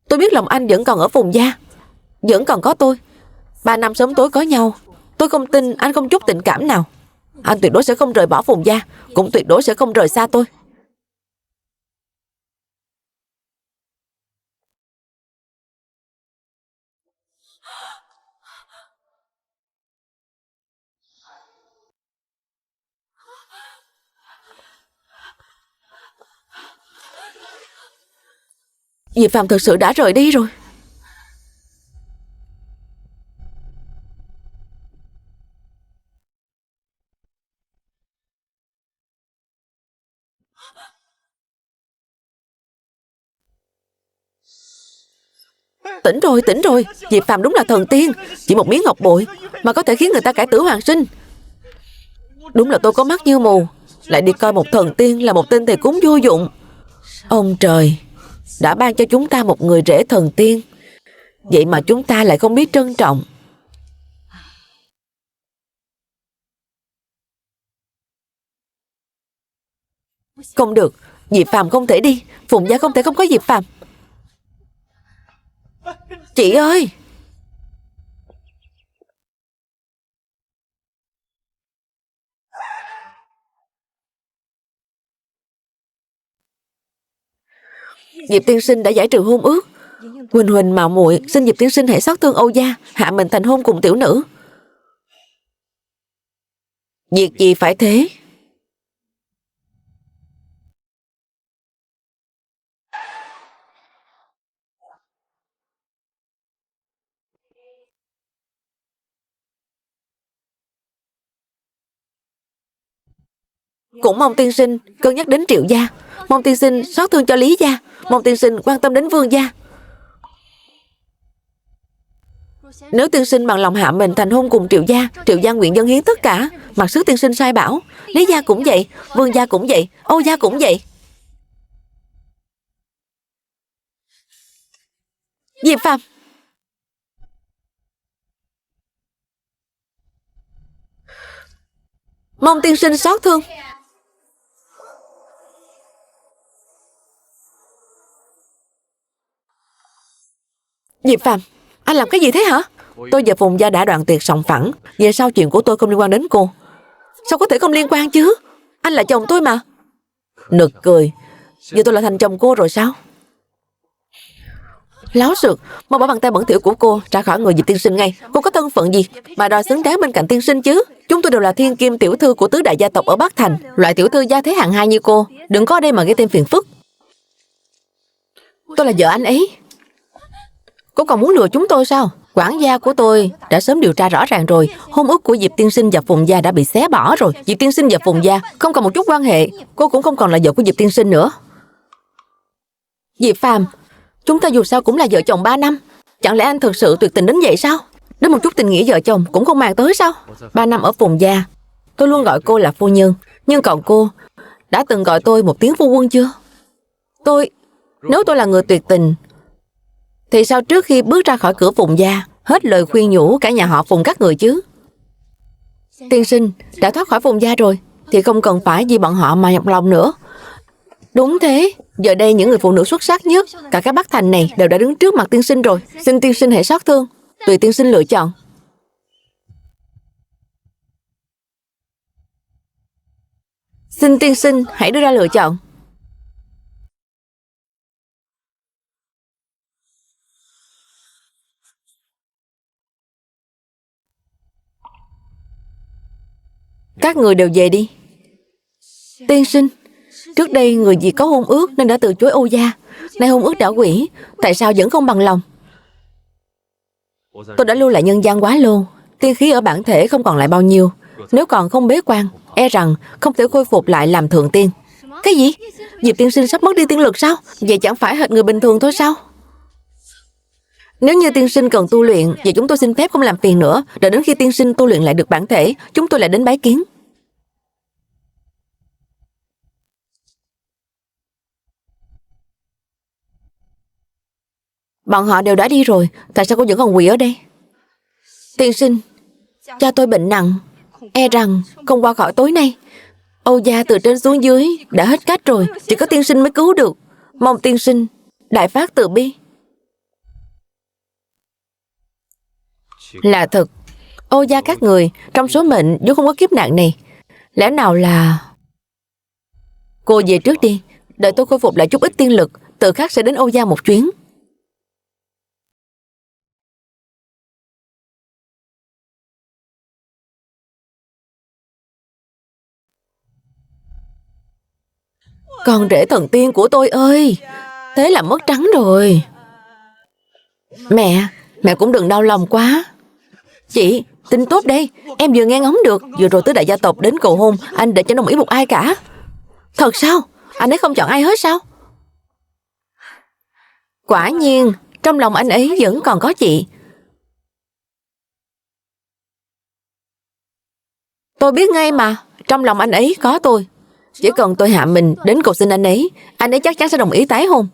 tôi biết lòng anh vẫn còn ở Phùng gia, vẫn còn có tôi. 3 năm sớm tối có nhau, tôi không tin anh không chút tình cảm nào. Anh tuyệt đối sẽ không rời bỏ Phùng gia, cũng tuyệt đối sẽ không rời xa tôi. Diệp Phàm thực sự đã rời đi rồi. Tỉnh rồi. Diệp Phàm đúng là thần tiên. Chỉ một miếng ngọc bội mà có thể khiến người ta cải tử hoàn sinh. Đúng là tôi có mắt như mù, lại đi coi một thần tiên là một tên thầy cúng vô dụng. Ông trời đã ban cho chúng ta một người rể thần tiên, vậy mà chúng ta lại không biết trân trọng. Không được, Diệp Phàm không thể đi. Phùng gia không thể không có Diệp Phàm. Chị ơi! Diệp tiên sinh đã giải trừ hôn ước. Huỳnh Huỳnh mạo muội xin Diệp tiên sinh hãy xót thương Âu gia, hạ mình thành hôn cùng tiểu nữ. Việc gì phải thế? Cũng mong tiên sinh cân nhắc đến Triệu gia, mong tiên sinh xót thương cho Lý gia, mong tiên sinh quan tâm đến Vương gia. Nếu tiên sinh bằng lòng hạ mình thành hôn cùng Triệu gia nguyện dâng hiến tất cả. Mặc sức tiên sinh sai bảo, Lý gia cũng vậy, Vương gia cũng vậy, Âu gia cũng vậy. Diệp Phàm! Mong tiên sinh xót thương. Diệp Phàm, anh làm cái gì thế hả? Tôi và Phùng Gia đã đoạn tuyệt sòng phẳng. Về sau chuyện của tôi không liên quan đến cô. Sao có thể không liên quan chứ? Anh là chồng tôi mà. Nực cười. Giờ tôi là thành chồng cô rồi sao? Láo xược. Mau bỏ bàn tay bẩn thỉu của cô ra khỏi người Diệp tiên sinh ngay. Cô có thân phận gì mà đòi xứng đáng bên cạnh tiên sinh chứ? Chúng tôi đều là thiên kim tiểu thư của tứ đại gia tộc ở Bắc Thành. Loại tiểu thư gia thế hạng hai như cô đừng có ở đây mà gây thêm phiền phức. Tôi là vợ anh ấy. Cô còn muốn lừa chúng tôi sao? Quản gia của tôi đã sớm điều tra rõ ràng rồi. Hôn ước của Diệp tiên sinh và Phùng Gia đã bị xé bỏ rồi. Diệp tiên sinh và Phùng Gia không còn một chút quan hệ. Cô cũng không còn là vợ của Diệp tiên sinh nữa. Diệp Phàm, chúng ta dù sao cũng là vợ chồng 3 năm. Chẳng lẽ anh thực sự tuyệt tình đến vậy sao? Đến một chút tình nghĩa vợ chồng cũng không màng tới sao? 3 năm ở Phùng Gia, tôi luôn gọi cô là phu nhân. Nhưng còn cô đã từng gọi tôi một tiếng phu quân chưa? Nếu tôi là người tuyệt tình thì sao trước khi bước ra khỏi cửa Phùng Gia hết lời khuyên nhủ cả nhà họ Phùng các người chứ? Tiên sinh đã thoát khỏi Phùng Gia rồi thì không cần phải vì bọn họ mà nhọc lòng nữa. Đúng thế, giờ đây những người phụ nữ xuất sắc nhất cả cái Bắc Thành này đều đã đứng trước mặt tiên sinh rồi. Xin tiên sinh hãy xót thương, tùy tiên sinh lựa chọn. Xin tiên sinh hãy đưa ra lựa chọn. Các người đều về đi. Tiên sinh, trước đây người vì có hôn ước nên đã từ chối Âu gia. Nay hôn ước đã hủy, tại sao vẫn không bằng lòng? Tôi đã lưu lại nhân gian quá lâu, tiên khí ở bản thể không còn lại bao nhiêu. Nếu còn không bế quan, e rằng không thể khôi phục lại làm thượng tiên. Cái gì? Diệp tiên sinh sắp mất đi tiên lực sao? Vậy chẳng phải hệt người bình thường thôi sao? Nếu như tiên sinh cần tu luyện, vậy chúng tôi xin phép không làm phiền nữa. Đợi đến khi tiên sinh tu luyện lại được bản thể, chúng tôi lại đến bái kiến. Bọn họ đều đã đi rồi, tại sao cô vẫn còn quỳ ở đây? Tiên sinh, cha tôi bệnh nặng, e rằng không qua khỏi tối nay. Âu gia từ trên xuống dưới đã hết cách rồi, chỉ có tiên sinh mới cứu được. Mong tiên sinh đại phát từ bi. Là thật, Âu gia các người trong số mệnh vốn không có kiếp nạn này. Lẽ nào là... Cô về trước đi, đợi tôi khôi phục lại chút ít tiên lực, tự khắc sẽ đến Âu gia một chuyến. Con rể thần tiên của tôi ơi, thế là mất trắng rồi. Mẹ cũng đừng đau lòng quá. Chị, tin tốt đây, em vừa nghe ngóng được, vừa rồi tứ đại gia tộc đến cầu hôn, anh để cho đồng ý một ai cả. Thật sao? Anh ấy không chọn ai hết sao? Quả nhiên, trong lòng anh ấy vẫn còn có chị. Tôi biết ngay mà, trong lòng anh ấy có tôi. Chỉ cần tôi hạ mình đến cầu xin anh ấy chắc chắn sẽ đồng ý tái hôn.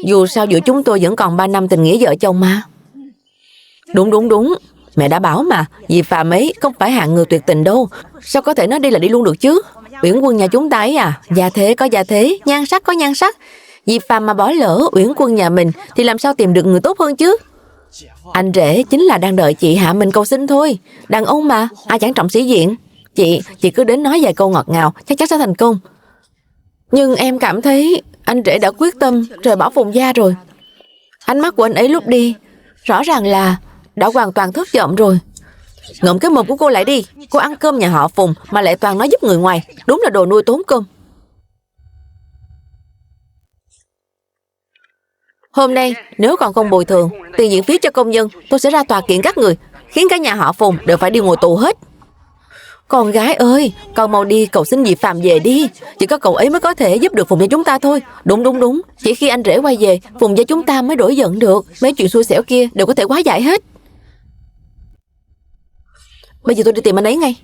Dù sao giữa chúng tôi vẫn còn 3 năm tình nghĩa vợ chồng mà. Đúng, mẹ đã bảo mà, Diệp Phàm ấy không phải hạng người tuyệt tình đâu. Sao có thể nói đi là đi luôn được chứ? Uyển Quân nhà chúng ta ấy à, gia thế có gia thế, nhan sắc có nhan sắc. Diệp Phàm mà bỏ lỡ Uyển Quân nhà mình thì làm sao tìm được người tốt hơn chứ? Anh rể chính là đang đợi chị hạ mình cầu xin thôi. Đàn ông mà, ai chẳng trọng sĩ diện. Chị cứ đến nói vài câu ngọt ngào, chắc chắn sẽ thành công. Nhưng em cảm thấy anh rể đã quyết tâm rời bỏ Phùng Gia rồi. Ánh mắt của anh ấy lúc đi rõ ràng là đã hoàn toàn thất vọng rồi. Ngậm cái mồm của cô lại đi. Cô ăn cơm nhà họ Phùng mà lại toàn nói giúp người ngoài. Đúng là đồ nuôi tốn cơm. Hôm nay nếu còn không bồi thường tiền viện phí cho công nhân, tôi sẽ ra tòa kiện các người, khiến cả nhà họ Phùng đều phải đi ngồi tù hết. Con gái ơi, con mau đi cầu xin Diệp Phàm về đi. Chỉ có cậu ấy mới có thể giúp được Phùng gia chúng ta thôi. Đúng. Chỉ khi anh rể quay về, Phùng gia chúng ta mới đổi giận được. Mấy chuyện xui xẻo kia đều có thể hóa giải hết. Bây giờ tôi đi tìm anh ấy ngay.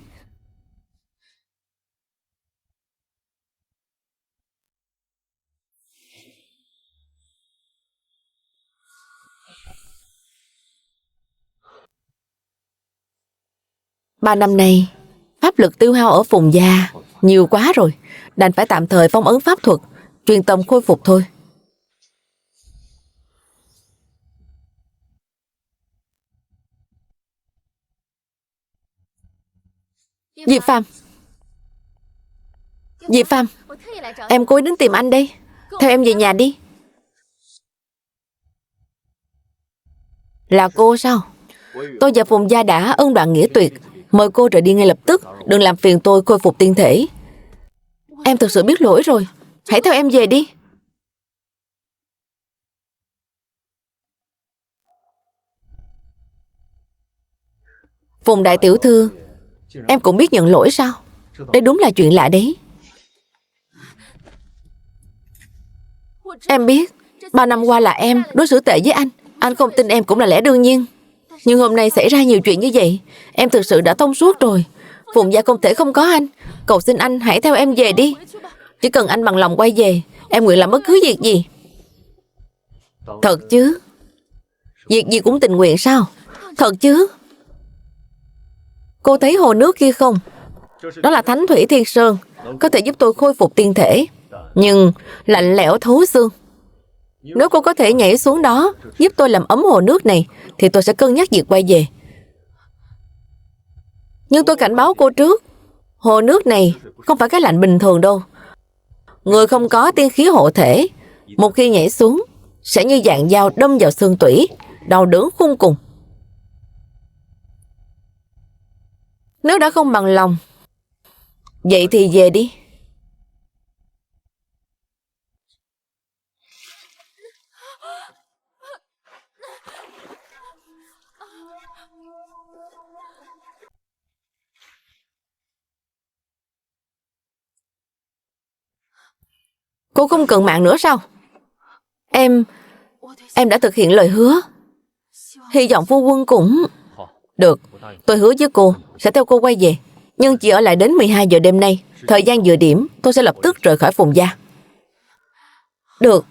Ba năm nay, pháp pháp lực tiêu hao ở Phùng gia nhiều quá rồi, đành phải tạm thời phong ấn pháp thuật, truyền tông khôi phục thôi. Diệp Phàm, Diệp Phàm, em cố ý đến tìm anh đây. Theo em về nhà đi. Là cô sao? Tôi và Phùng gia đã ân đoạn nghĩa tuyệt, mời cô rời đi ngay lập tức, đừng làm phiền tôi khôi phục tiên thể. Em thực sự biết lỗi rồi, hãy theo em về đi. Phùng đại tiểu thư, em cũng biết nhận lỗi sao? Đây đúng là chuyện lạ đấy. Em biết 3 năm qua là em đối xử tệ với anh không tin em cũng là lẽ đương nhiên. Nhưng hôm nay xảy ra nhiều chuyện như vậy, em thực sự đã thông suốt rồi. Phùng gia không thể không có anh. Cầu xin anh hãy theo em về đi. Chỉ cần anh bằng lòng quay về, em nguyện làm bất cứ việc gì. Thật chứ? Việc gì cũng tình nguyện sao? Thật chứ? Cô thấy hồ nước kia không? Đó là Thánh Thủy Thiên Sơn, có thể giúp tôi khôi phục tiên thể, nhưng lạnh lẽo thấu xương. Nếu cô có thể nhảy xuống đó giúp tôi làm ấm hồ nước này, thì tôi sẽ cân nhắc việc quay về. Nhưng tôi cảnh báo cô trước, hồ nước này không phải cái lạnh bình thường đâu. Người không có tiên khí hộ thể, một khi nhảy xuống sẽ như dạng dao đâm vào xương tủy, đau đớn khôn cùng. Nếu đã không bằng lòng, vậy thì về đi. Cô không cần mạng nữa sao? Em đã thực hiện lời hứa. Hy vọng phu quân cũng... Được, tôi hứa với cô sẽ theo cô quay về, nhưng chỉ ở lại đến 12 giờ đêm nay. Thời gian vừa điểm, tôi sẽ lập tức rời khỏi Phùng gia. Được.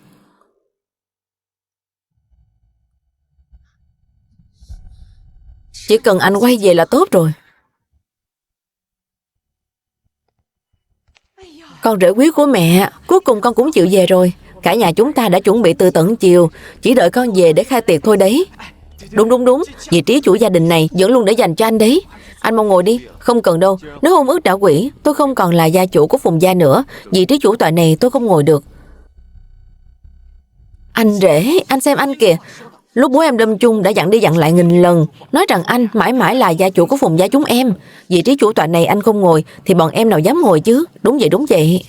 Chỉ cần anh quay về là tốt rồi. Con rể quý của mẹ, cuối cùng con cũng chịu về rồi. Cả nhà chúng ta đã chuẩn bị từ tận chiều, chỉ đợi con về để khai tiệc thôi đấy. Đúng, vị trí chủ gia đình này vẫn luôn để dành cho anh đấy. Anh mau ngồi đi. Không cần đâu, nếu hôn ước đã hủy, tôi không còn là gia chủ của Phùng gia nữa. Vị trí chủ tọa này tôi không ngồi được. Anh rể, anh xem anh kìa. Lúc bố em đâm chung đã dặn đi dặn lại nghìn lần, nói rằng anh mãi mãi là gia chủ của Phùng gia chúng em. Vị trí chủ tọa này anh không ngồi thì bọn em nào dám ngồi chứ. Đúng vậy.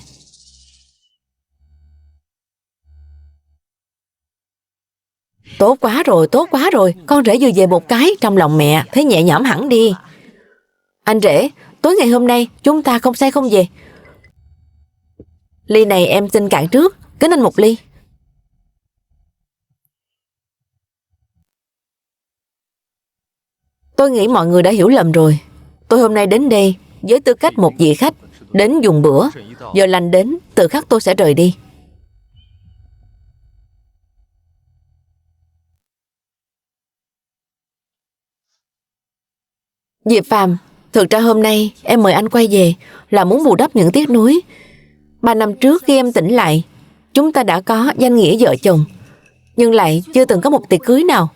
Tốt quá rồi. Con rể vừa về một cái, trong lòng mẹ thấy nhẹ nhõm hẳn đi. Anh rể, tối ngày hôm nay chúng ta không say không về. Ly này em xin cạn trước, kính anh một ly. Tôi nghĩ mọi người đã hiểu lầm rồi. Tôi hôm nay đến đây với tư cách một vị khách đến dùng bữa. Giờ lành đến, tự khắc tôi sẽ rời đi. Diệp Phàm, thực ra hôm nay em mời anh quay về là muốn bù đắp những tiếc nuối. 3 năm trước khi em tỉnh lại, chúng ta đã có danh nghĩa vợ chồng, nhưng lại chưa từng có một tiệc cưới nào.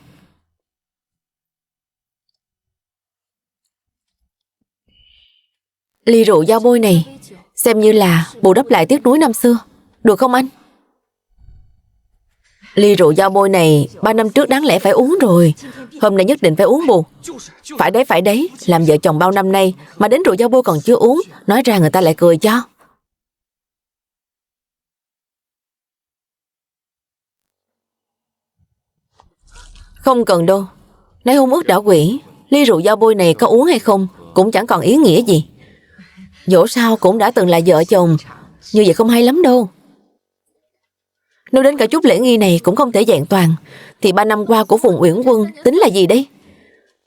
Ly rượu giao bôi này xem như là bù đắp lại tiếc nuối năm xưa, được không anh? Ly rượu giao bôi này 3 năm trước đáng lẽ phải uống rồi, hôm nay nhất định phải uống bù. Phải đấy, làm vợ chồng bao năm nay mà đến rượu giao bôi còn chưa uống, nói ra người ta lại cười cho. Không cần đâu, nếu hôn ước đã hủy, ly rượu giao bôi này có uống hay không cũng chẳng còn ý nghĩa gì. Dẫu sao cũng đã từng là vợ chồng, như vậy không hay lắm đâu. Nếu đến cả chút lễ nghi này cũng không thể vẹn toàn, thì 3 năm qua của Phùng Uyển Quân tính là gì đây?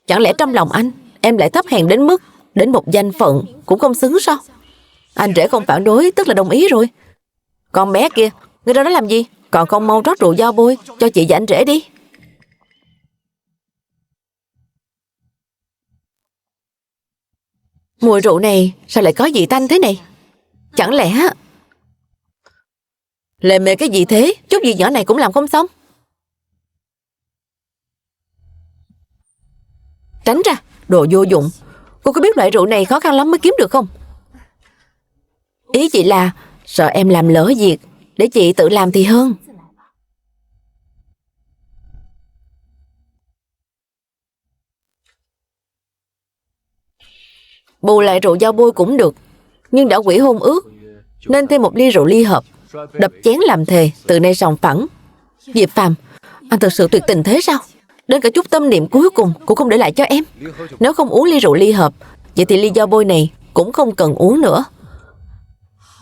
Chẳng lẽ trong lòng anh, em lại thấp hèn đến mức đến một danh phận cũng không xứng sao? Anh rể không phản đối tức là đồng ý rồi. Con bé kia, ngươi ra đó làm gì? Còn không mau rót rượu giao bôi cho chị và anh rể đi. Mùi rượu này sao lại có vị tanh thế này? Chẳng lẽ... Lề mề cái gì thế? Chút việc nhỏ này cũng làm không xong. Tránh ra, đồ vô dụng. Cô có biết loại rượu này khó khăn lắm mới kiếm được không? Ý chị là sợ em làm lỡ việc, để chị tự làm thì hơn. Bù lại rượu dao bôi cũng được, nhưng đã quỷ hôn ước nên thêm một ly rượu ly hợp, đập chén làm thề, từ nay sòng phẳng. Diệp Phàm, anh thật sự tuyệt tình thế sao? Đến cả chút tâm niệm cuối cùng cũng không để lại cho em. Nếu không uống ly rượu ly hợp, vậy thì ly dao bôi này cũng không cần uống nữa.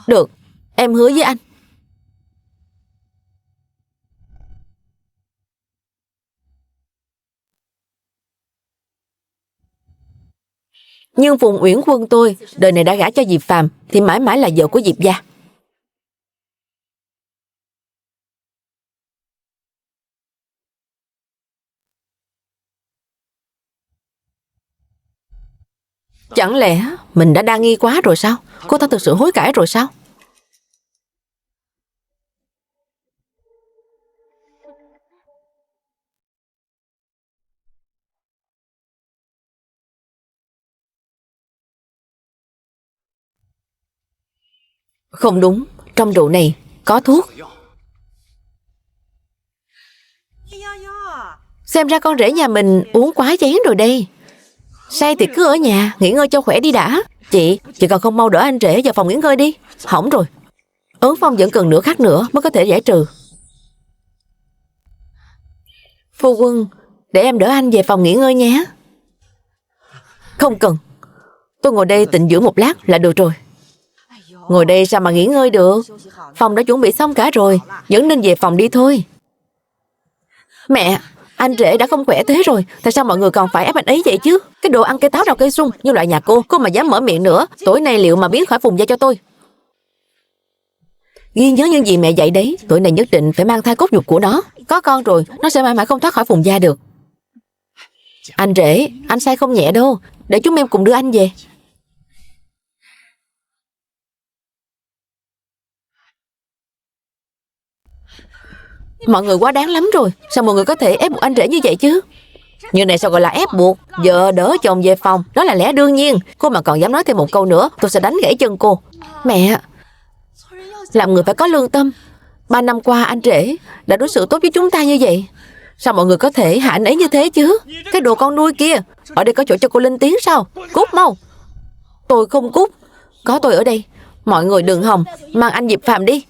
Được, em hứa với anh. Nhưng Phùng Uyển Quân tôi, đời này đã gả cho Diệp Phàm thì mãi mãi là vợ của Diệp gia. Chẳng lẽ mình đã đa nghi quá rồi sao? Cô ta thực sự hối cải rồi sao? Không đúng, trong rượu này có thuốc. Xem ra con rể nhà mình uống quá chén rồi đây. Say thì cứ ở nhà, nghỉ ngơi cho khỏe đi đã. Chị còn không mau đỡ anh rể vào phòng nghỉ ngơi đi. Hỏng rồi. Ấn Phong vẫn cần nửa khắc nữa mới có thể giải trừ. Phu quân, để em đỡ anh về phòng nghỉ ngơi nhé. Không cần. Tôi ngồi đây tịnh dưỡng một lát là được rồi. Ngồi đây sao mà nghỉ ngơi được? Phòng đã chuẩn bị xong cả rồi, vẫn nên về phòng đi thôi. Mẹ, anh rể đã không khỏe thế rồi, tại sao mọi người còn phải ép anh ấy vậy chứ? Cái đồ ăn cây táo rau cây sung như loại nhà cô mà dám mở miệng nữa, tuổi này liệu mà biến khỏi Phùng gia cho tôi? Ghi nhớ những gì mẹ dạy đấy, tuổi này nhất định phải mang thai cốt nhục của nó. Có con rồi, nó sẽ mãi mãi không thoát khỏi Phùng gia được. Anh rể, anh sai không nhẹ đâu, để chúng em cùng đưa anh về. Mọi người quá đáng lắm rồi, sao mọi người có thể ép buộc anh rể như vậy chứ? Như này sao gọi là ép buộc? Vợ đỡ chồng về phòng, đó là lẽ đương nhiên. Cô mà còn dám nói thêm một câu nữa, tôi sẽ đánh gãy chân cô. Mẹ, làm người phải có lương tâm. 3 năm qua anh rể đã đối xử tốt với chúng ta như vậy, sao mọi người có thể hạ anh ấy như thế chứ? Cái đồ con nuôi kia, ở đây có chỗ cho cô lên tiếng sao? Cút mau. Tôi không cút, có tôi ở đây. Mọi người đừng hòng, mang anh Diệp Phàm đi.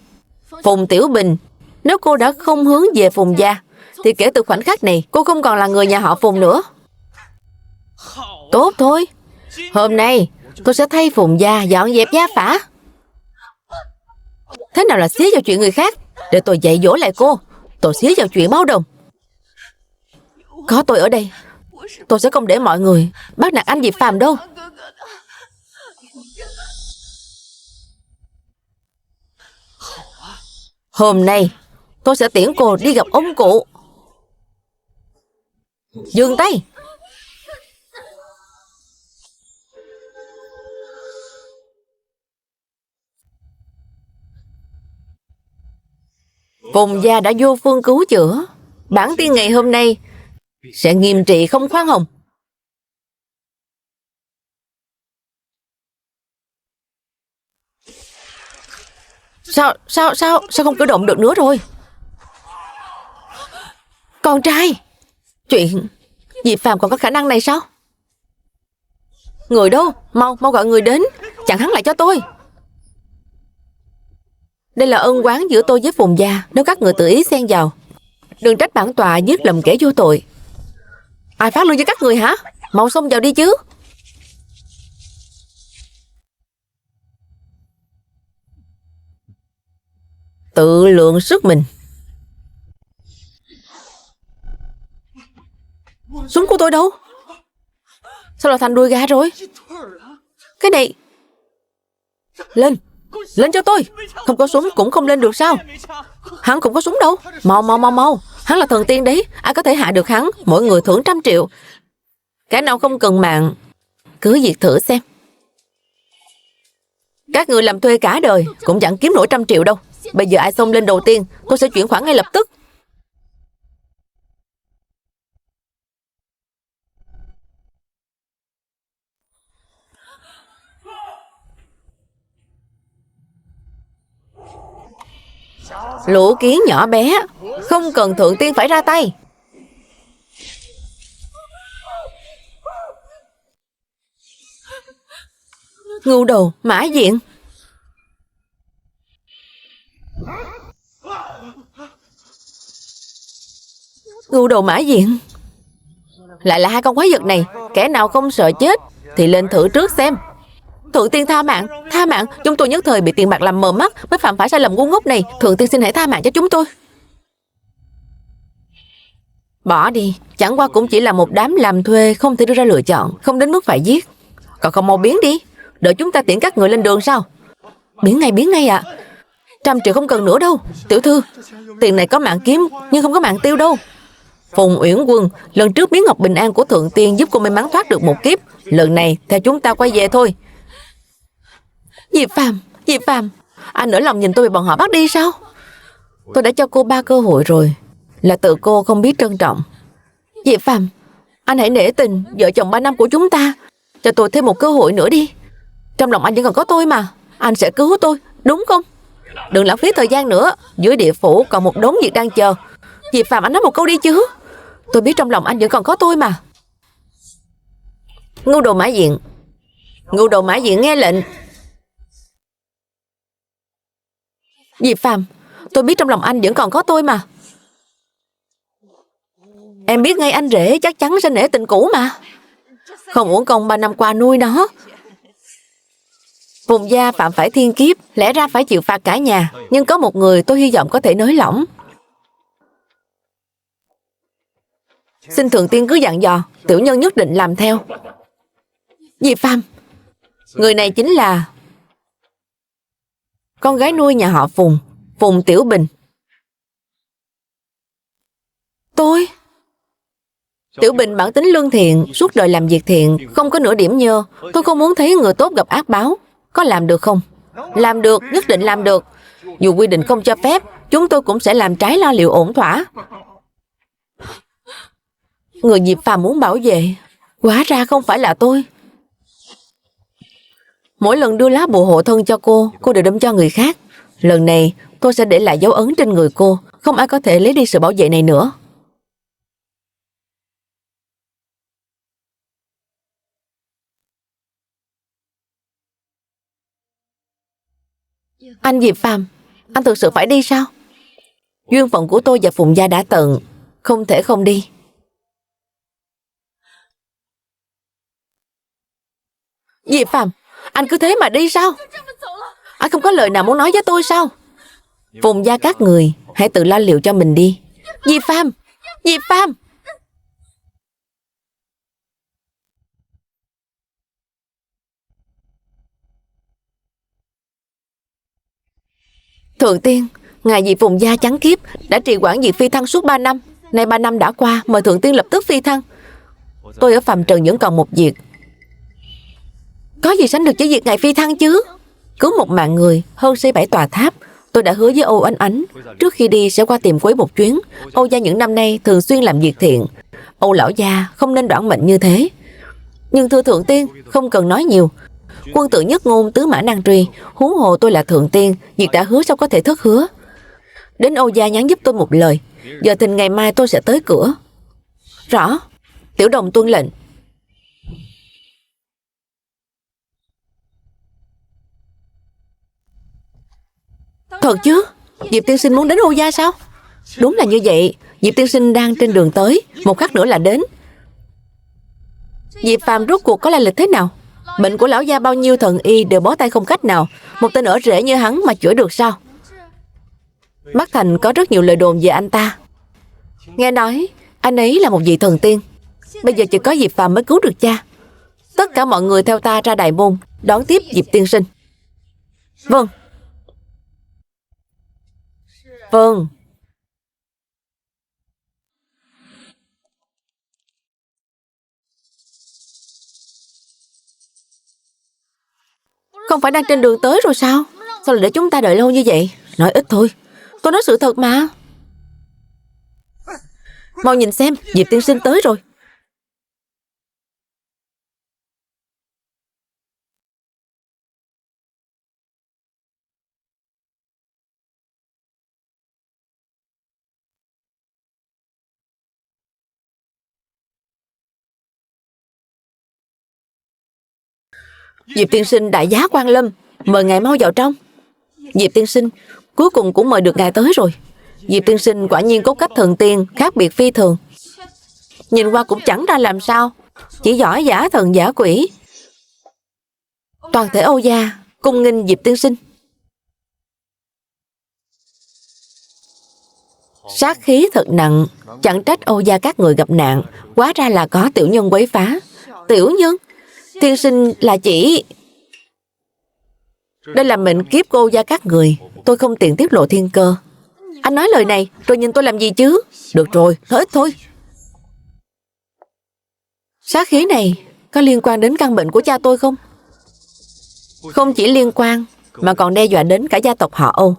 Phùng Tiểu Bình, nếu cô đã không hướng về Phùng gia thì kể từ khoảnh khắc này cô không còn là người nhà họ Phùng nữa. Tốt thôi, hôm nay tôi sẽ thay Phùng gia dọn dẹp gia phả. Thế nào là xía vào chuyện người khác? Để tôi dạy dỗ lại cô. Tôi xía vào chuyện báo đồng. Có tôi ở đây, tôi sẽ không để mọi người bắt nạt anh Diệp Phàm đâu. Hôm nay tôi sẽ tiễn cô đi gặp ông cụ. Dừng tay. Phùng gia đã vô phương cứu chữa, bản tiên ngày hôm nay sẽ nghiêm trị không khoan hồng. Sao không cử động được nữa rồi? Con trai, chuyện Diệp Phàm còn có khả năng này sao? Người đâu? Mau gọi người đến, chặn hắn lại cho tôi. Đây là ân oán giữa tôi với Phùng gia, nếu các người tự ý xen vào, đừng trách bản tọa giết lầm kẻ vô tội. Ai phát lương cho các người hả? Mau xông vào đi chứ. Tự lượng sức mình. Súng của tôi đâu? Sao lại thành đuôi gà rồi? Cái này... Lên cho tôi. Không có súng cũng không lên được sao? Hắn cũng có súng đâu. Mau. Hắn là thần tiên đấy, ai có thể hạ được hắn? Mỗi người thưởng 100 triệu. Cái nào không cần mạng cứ việc thử xem. Các người làm thuê cả đời cũng chẳng kiếm nổi 100 triệu đâu. Bây giờ ai xông lên đầu tiên, tôi sẽ chuyển khoản ngay lập tức. Lũ kiến nhỏ bé, không cần Thượng Tiên phải ra tay. Ngu đồ, Mã Diện. Ngu đồ Mã Diện. Lại là hai con quái vật này. Kẻ nào không sợ chết thì lên thử trước xem. Thượng Tiên tha mạng, tha mạng. Chúng tôi nhất thời bị tiền bạc làm mờ mắt, mới phạm phải sai lầm ngu ngốc này. Thượng Tiên xin hãy tha mạng cho chúng tôi. Bỏ đi, chẳng qua cũng chỉ là một đám làm thuê, không thể đưa ra lựa chọn, không đến mức phải giết. Còn không mau biến đi, đợi chúng ta tiễn các người lên đường sao? Biến ngay ạ. 100 triệu không cần nữa đâu. Tiểu thư, tiền này có mạng kiếm nhưng không có mạng tiêu đâu. Phùng Uyển Quân, lần trước miếng ngọc bình an của Thượng Tiên giúp cô may mắn thoát được một kiếp. Lần này theo chúng ta quay về thôi. Diệp Phàm, anh nỡ lòng nhìn tôi bị bọn họ bắt đi sao? Tôi đã cho cô 3 cơ hội rồi, là tự cô không biết trân trọng. Diệp Phàm, anh hãy nể tình vợ chồng 3 năm của chúng ta, cho tôi thêm một cơ hội nữa đi. Trong lòng anh vẫn còn có tôi mà. Anh sẽ cứu tôi, đúng không? Đừng lãng phí thời gian nữa. Dưới địa phủ còn một đống việc đang chờ. Diệp Phàm, anh nói một câu đi chứ. Tôi biết trong lòng anh vẫn còn có tôi mà. Ngu đồ Mã Diện. Ngu đồ Mã Diện, nghe lệnh. Diệp Phàm, tôi biết trong lòng anh vẫn còn có tôi mà. Em biết ngay anh rể chắc chắn sẽ nể tình cũ mà. Không uổng công 3 năm qua nuôi nó. Phùng gia phạm phải thiên kiếp, lẽ ra phải chịu phạt cả nhà. Nhưng có một người tôi hy vọng có thể nới lỏng. Xin Thượng Tiên cứ dặn dò, tiểu nhân nhất định làm theo. Diệp Phàm, người này chính là con gái nuôi nhà họ Phùng, Phùng Tiểu Bình. Tôi? Tiểu Bình bản tính lương thiện, suốt đời làm việc thiện, không có nửa điểm nhơ. Tôi không muốn thấy người tốt gặp ác báo. Có làm được không? Làm được, nhất định làm được. Dù quy định không cho phép, chúng tôi cũng sẽ làm trái lo liệu ổn thỏa. Người Diệp Phàm muốn bảo vệ, hóa ra không phải là tôi. Mỗi lần đưa lá bùa hộ thân cho cô đều đâm cho người khác. Lần này tôi sẽ để lại dấu ấn trên người cô. Không ai có thể lấy đi sự bảo vệ này nữa. Anh Diệp Phàm, anh thực sự phải đi sao? Duyên phận của tôi và Phùng gia đã tận, không thể không đi. Diệp Phàm, anh cứ thế mà đi sao? Anh không có lời nào muốn nói với tôi sao? Phùng gia các người, hãy tự lo liệu cho mình đi. Diệp Phàm, Diệp Phàm. Thượng Tiên, ngài vì Phùng gia chắn kiếp, đã trì hoãn việc phi thăng suốt 3 năm. Nay 3 năm đã qua, mời Thượng Tiên lập tức phi thăng. Tôi ở phàm trần vẫn còn một việc. Có gì sánh được với việc ngài phi thăng chứ? Cứu một mạng người, hơn xây 7 tòa tháp. Tôi đã hứa với Âu Ánh Ánh, trước khi đi sẽ qua tìm Quế một chuyến. Âu gia những năm nay thường xuyên làm việc thiện. Âu lão gia không nên đoản mệnh như thế. Nhưng thưa Thượng Tiên, không cần nói nhiều. Quân tử nhất ngôn, tứ mã nan truy. Huống hồ tôi là Thượng Tiên, việc đã hứa sao có thể thất hứa. Đến Âu gia nhắn giúp tôi một lời. Giờ thìn ngày mai tôi sẽ tới cửa. Rõ. Tiểu đồng tuân lệnh. Thật chứ? Diệp tiên sinh muốn đến Âu gia sao? Đúng là như vậy. Diệp tiên sinh đang trên đường tới, một khắc nữa là đến. Diệp Phàm rốt cuộc có lai lịch thế nào? Bệnh của lão gia bao nhiêu thần y đều bó tay không cách nào. Một tên ở rễ như hắn mà chữa được sao? Bắc Thành có rất nhiều lời đồn về anh ta. Nghe nói anh ấy là một vị thần tiên. Bây giờ chỉ có Diệp Phàm mới cứu được cha. Tất cả mọi người theo ta ra đại môn đón tiếp Diệp tiên sinh. Vâng. Vâng. Không phải đang trên đường tới rồi sao? Sao lại để chúng ta đợi lâu như vậy? Nói ít thôi. Tôi nói sự thật mà. Mau nhìn xem, Diệp tiên sinh tới rồi. Diệp tiên sinh đại giá quan lâm, mời ngài mau vào trong. Diệp tiên sinh, cuối cùng cũng mời được ngài tới rồi. Diệp tiên sinh quả nhiên cốt cách thần tiên, khác biệt phi thường. Nhìn qua cũng chẳng ra làm sao, chỉ giỏi giả thần giả quỷ. Toàn thể Âu gia cung nghênh Diệp tiên sinh. Sát khí thật nặng, chẳng trách Âu gia các người gặp nạn, hóa ra là có tiểu nhân quấy phá. Tiểu nhân? Tiên sinh là chỉ... Đây là mệnh kiếp của Âu gia các người, tôi không tiện tiết lộ thiên cơ. Anh nói lời này rồi nhìn tôi làm gì chứ? Được rồi, nói ít thôi. Sát khí này có liên quan đến căn bệnh của cha tôi không? Không chỉ liên quan, mà còn đe dọa đến cả gia tộc họ Âu.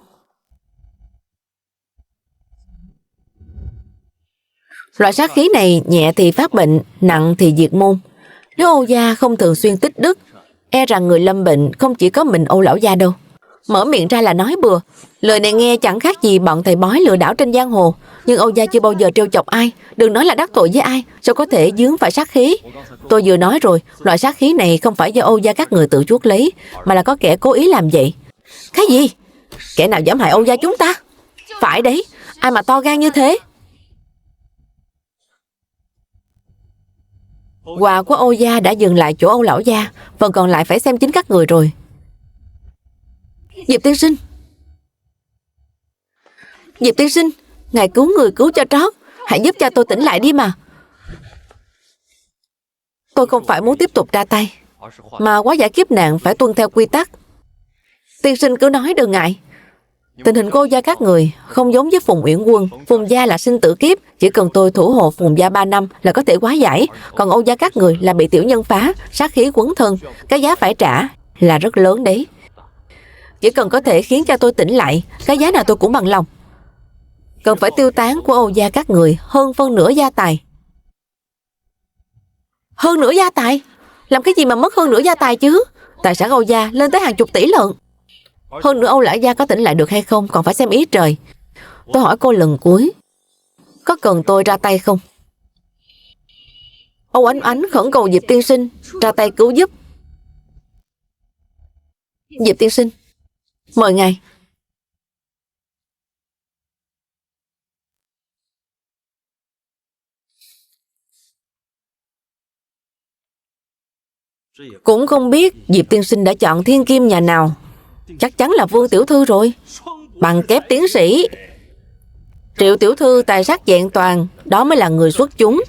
Loại sát khí này nhẹ thì phát bệnh, nặng thì diệt môn. Nếu Âu gia không thường xuyên tích đức, e rằng người lâm bệnh không chỉ có mình Âu lão gia đâu. Mở miệng ra là nói bừa. Lời này nghe chẳng khác gì bọn thầy bói lừa đảo trên giang hồ. Nhưng Âu gia chưa bao giờ trêu chọc ai, đừng nói là đắc tội với ai, sao có thể dướng phải sát khí. Tôi vừa nói rồi, loại sát khí này không phải do Âu gia các người tự chuốc lấy, mà là có kẻ cố ý làm vậy. Cái gì? Kẻ nào dám hại Âu gia chúng ta? Phải đấy, ai mà to gan như thế? Quà của Âu gia đã dừng lại chỗ Âu lão gia, phần còn lại phải xem chính các người rồi. Diệp tiên sinh, Diệp tiên sinh, ngài cứu người cứu cho trót, hãy giúp cho tôi tỉnh lại đi mà. Tôi không phải muốn tiếp tục ra tay, mà hóa giải kiếp nạn phải tuân theo quy tắc. Tiên sinh cứ nói đừng ngại. Tình hình của Âu gia các người không giống với Phùng Uyển Quân. Phùng gia là sinh tử kiếp, chỉ cần tôi thủ hộ Phùng gia 3 năm là có thể hóa giải. Còn Âu gia các người là bị tiểu nhân phá, sát khí quấn thân, cái giá phải trả là rất lớn đấy. Chỉ cần có thể khiến cho tôi tỉnh lại, cái giá nào tôi cũng bằng lòng. Cần phải tiêu tán của Âu gia các người hơn phân nửa gia tài. Hơn nửa gia tài? Làm cái gì mà mất hơn nửa gia tài chứ? Tài sản Âu gia lên tới hàng chục tỷ lận. Hơn nữa Âu lão gia có tỉnh lại được hay không còn phải xem ý trời. Tôi hỏi cô lần cuối, có cần tôi ra tay không? Âu Ánh Ánh khẩn cầu Diệp tiên sinh ra tay cứu giúp. Diệp tiên sinh, mời ngài. Cũng không biết Diệp tiên sinh đã chọn thiên kim nhà nào. Chắc chắn là Vương tiểu thư rồi. Bằng kép tiến sĩ. Triệu tiểu thư tài sắc vẹn toàn, đó mới là người xuất chúng.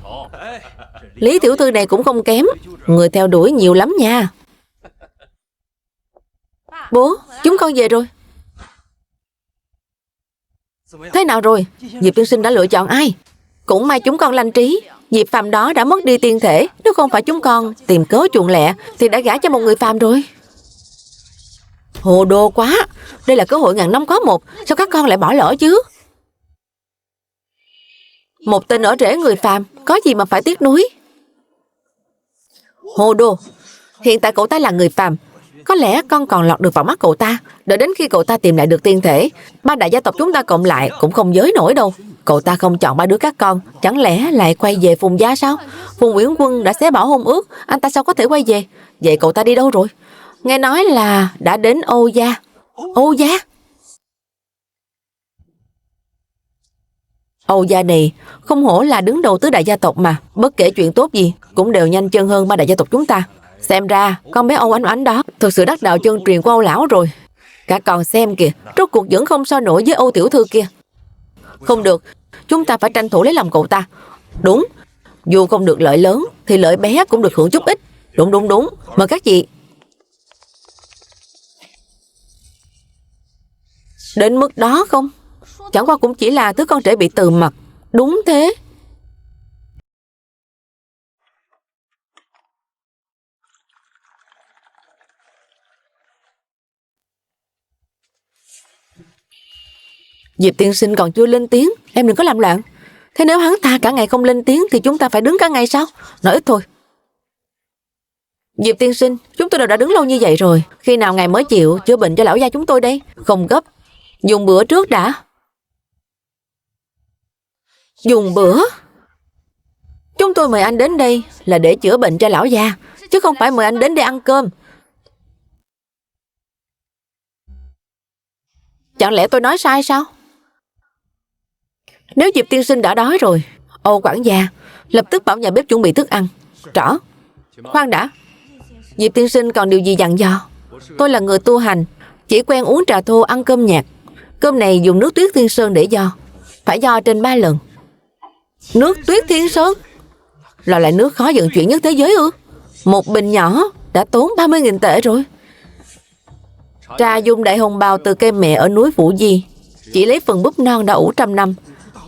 Lý tiểu thư này cũng không kém, người theo đuổi nhiều lắm nha. Bố, chúng con về rồi. Thế nào rồi? Diệp tiên sinh đã lựa chọn ai? Cũng may chúng con lanh trí. Diệp phàm đó đã mất đi tiên thể. Nếu không phải chúng con tìm cớ chuộng lẹ thì đã gả cho một người phàm rồi. Hồ đồ quá. Đây là cơ hội ngàn năm có một. Sao các con lại bỏ lỡ chứ? Một tên ở rễ người phàm, có gì mà phải tiếc nuối? Hồ đồ. Hiện tại cậu ta là người phàm, có lẽ con còn lọt được vào mắt cậu ta. Đợi đến khi cậu ta tìm lại được tiên thể, ba đại gia tộc chúng ta cộng lại cũng không giới nổi đâu. Cậu ta không chọn ba đứa các con, chẳng lẽ lại quay về Phùng gia sao? Phùng Uyển Quân đã xé bỏ hôn ước, anh ta sao có thể quay về? Vậy cậu ta đi đâu rồi? Nghe nói là đã đến Âu gia. Âu gia? Âu gia này không hổ là đứng đầu tứ đại gia tộc mà. Bất kể chuyện tốt gì cũng đều nhanh chân hơn ba đại gia tộc chúng ta. Xem ra con bé Âu Ánh Ánh đó thực sự đắc đạo chân truyền của Âu lão rồi. Cả con xem kìa, rốt cuộc vẫn không so nổi với Âu tiểu thư kia. Không được, chúng ta phải tranh thủ lấy lòng cậu ta. Đúng, dù không được lợi lớn thì lợi bé cũng được hưởng chút ít. Đúng, mời các chị. Đến mức đó không? Chẳng qua cũng chỉ là thứ con trẻ bị từ mặt. Đúng thế. Diệp tiên sinh còn chưa lên tiếng, em đừng có làm loạn. Thế nếu hắn ta cả ngày không lên tiếng thì chúng ta phải đứng cả ngày sao? Nói ít thôi. Diệp tiên sinh, chúng tôi đều đã đứng lâu như vậy rồi. Khi nào ngài mới chịu chữa bệnh cho lão gia chúng tôi đây? Không gấp. Dùng bữa trước đã. Dùng bữa? Chúng tôi mời anh đến đây là để chữa bệnh cho lão gia, chứ không phải mời anh đến để ăn cơm. Chẳng lẽ tôi nói sai sao? Nếu Diệp tiên sinh đã đói rồi, Âu quản gia lập tức bảo nhà bếp chuẩn bị thức ăn. Rõ. Khoan đã. Diệp tiên sinh còn điều gì dặn dò? Tôi là người tu hành, chỉ quen uống trà thô, ăn cơm nhạt. Cơm này dùng nước tuyết thiên sơn để vo, phải vo trên 3 lần. Nước tuyết thiên sơn là loại nước khó vận chuyển nhất thế giới ư? Một bình nhỏ đã tốn 30.000 tệ rồi. Trà dùng đại hồng bào từ cây mẹ ở núi Vũ Di, chỉ lấy phần búp non đã ủ trăm năm.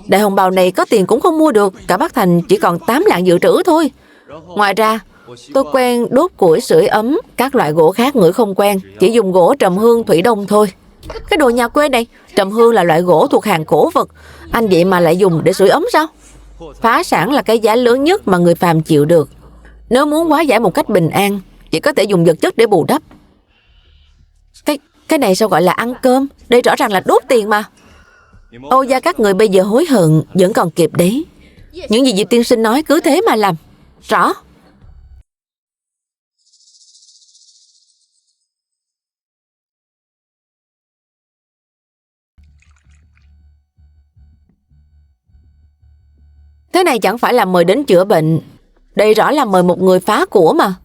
Đại hồng bào này có tiền cũng không mua được. Cả Bắc Thành chỉ còn 8 lạng dự trữ thôi. Ngoài ra tôi quen đốt củi sưởi ấm. Các loại gỗ khác ngửi không quen, chỉ dùng gỗ trầm hương thủy đông thôi. Cái đồ nhà quê này, trầm hương là loại gỗ thuộc hàng cổ vật. Anh vậy mà lại dùng để sưởi ấm sao? Phá sản là cái giá lớn nhất mà người phàm chịu được. Nếu muốn hóa giải một cách bình an, chỉ có thể dùng vật chất để bù đắp. Cái này sao gọi là ăn cơm? Đây rõ ràng là đốt tiền mà. Âu gia các người bây giờ hối hận vẫn còn kịp đấy. Những gì Diệp tiên sinh nói cứ thế mà làm. Rõ. Thế này chẳng phải là mời đến chữa bệnh. Đây rõ là mời một người phá của mà.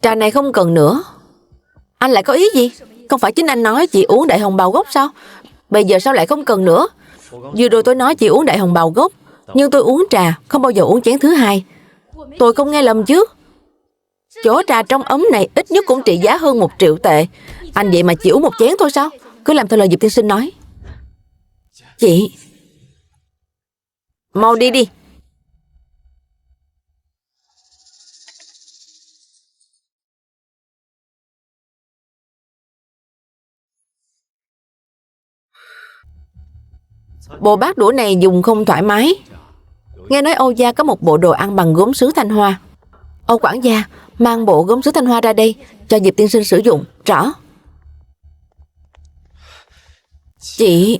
Trà này không cần nữa. Anh lại có ý gì? Không phải chính anh nói chị uống đại hồng bào gốc sao? Bây giờ sao lại không cần nữa? Vừa rồi tôi nói chị uống đại hồng bào gốc, nhưng tôi uống trà, không bao giờ uống chén thứ hai. Tôi không nghe lầm chứ? Chỗ trà trong ấm này ít nhất cũng trị giá hơn 1 triệu tệ. Anh vậy mà chỉ uống một chén thôi sao? Cứ làm theo lời Diệp tiên sinh nói. Chị, mau đi đi. Bộ bát đũa này dùng không thoải mái. Nghe nói Âu gia có một bộ đồ ăn bằng gốm sứ Thanh Hoa. Âu quản gia, mang bộ gốm sứ Thanh Hoa ra đây, cho Diệp tiên sinh sử dụng. Rõ. Chị,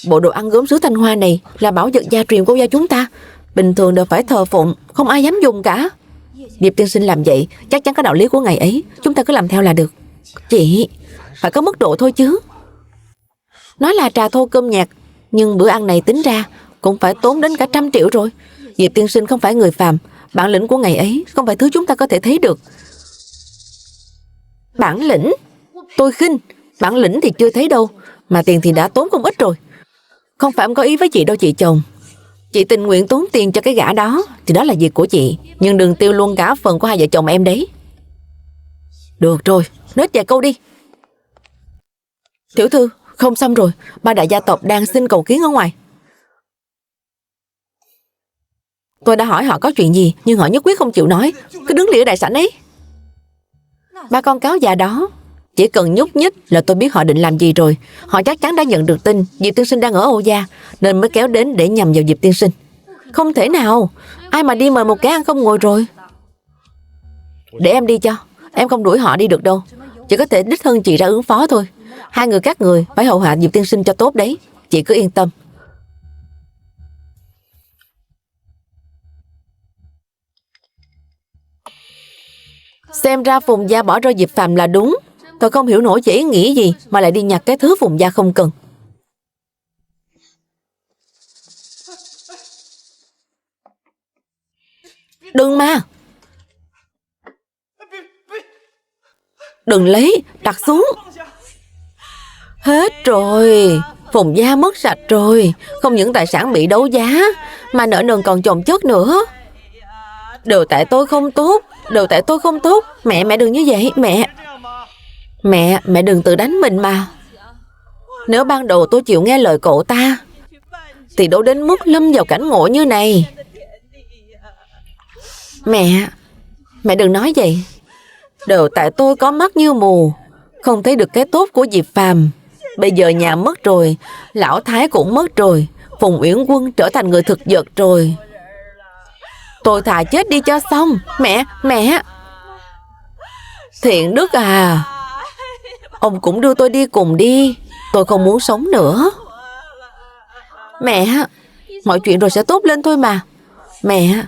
bộ đồ ăn gốm sứ Thanh Hoa này là bảo vật gia truyền của gia chúng ta. Bình thường đều phải thờ phụng, không ai dám dùng cả. Diệp tiên sinh làm vậy chắc chắn có đạo lý của ngày ấy. Chúng ta cứ làm theo là được. Chị, phải có mức độ thôi chứ. Nói là trà thô cơm nhạt, nhưng bữa ăn này tính ra cũng phải tốn đến cả 100 triệu rồi. Diệp tiên sinh không phải người phàm. Bản lĩnh của ngày ấy không phải thứ chúng ta có thể thấy được. Bản lĩnh? Tôi khinh. Bản lĩnh thì chưa thấy đâu, mà tiền thì đã tốn không ít rồi. Không phải em có ý với chị đâu chị chồng. Chị tình nguyện tốn tiền cho cái gã đó thì đó là việc của chị, nhưng đừng tiêu luôn cả phần của hai vợ chồng em đấy. Được rồi, nết vài câu đi. Tiểu thư, không xong rồi. Ba đại gia tộc đang xin cầu kiến ở ngoài. Tôi đã hỏi họ có chuyện gì, nhưng họ nhất quyết không chịu nói, cứ đứng lì ở đại sảnh ấy. Ba con cáo già đó, chỉ cần nhúc nhích là tôi biết họ định làm gì rồi. Họ chắc chắn đã nhận được tin Diệp tiên sinh đang ở Âu gia, nên mới kéo đến để nhằm vào Diệp tiên sinh. Không thể nào, ai mà đi mời một cái ăn không ngồi rồi. Để em đi cho, em không đuổi họ đi được đâu. Chỉ có thể đích thân chị ra ứng phó thôi. Hai người các người phải hầu hạ Diệp tiên sinh cho tốt đấy. Chị cứ yên tâm. Xem ra Phùng gia bỏ rơi Diệp Phàm là đúng. Tôi không hiểu nổi chị ý nghĩ gì mà lại đi nhặt cái thứ Phùng gia không cần. Đừng mà. Đừng lấy, đặt xuống. Hết rồi. Phùng gia mất sạch rồi. Không những tài sản bị đấu giá, mà nợ nần còn chồng chất nữa. Đều tại tôi không tốt. Đều tại tôi không tốt. Mẹ đừng như vậy. Mẹ đừng tự đánh mình mà. Nếu ban đầu tôi chịu nghe lời cậu ta thì đâu đến mức lâm vào cảnh ngộ như này. Mẹ đừng nói vậy. Đều tại tôi có mắt như mù, không thấy được cái tốt của Diệp Phàm. Bây giờ nhà mất rồi, lão thái cũng mất rồi, Phùng Uyển Quân trở thành người thực vật rồi. Tôi thà chết đi cho xong. Mẹ. Thiện Đức à, ông cũng đưa tôi đi cùng đi. Tôi không muốn sống nữa. Mẹ, mọi chuyện rồi sẽ tốt lên thôi mà. Mẹ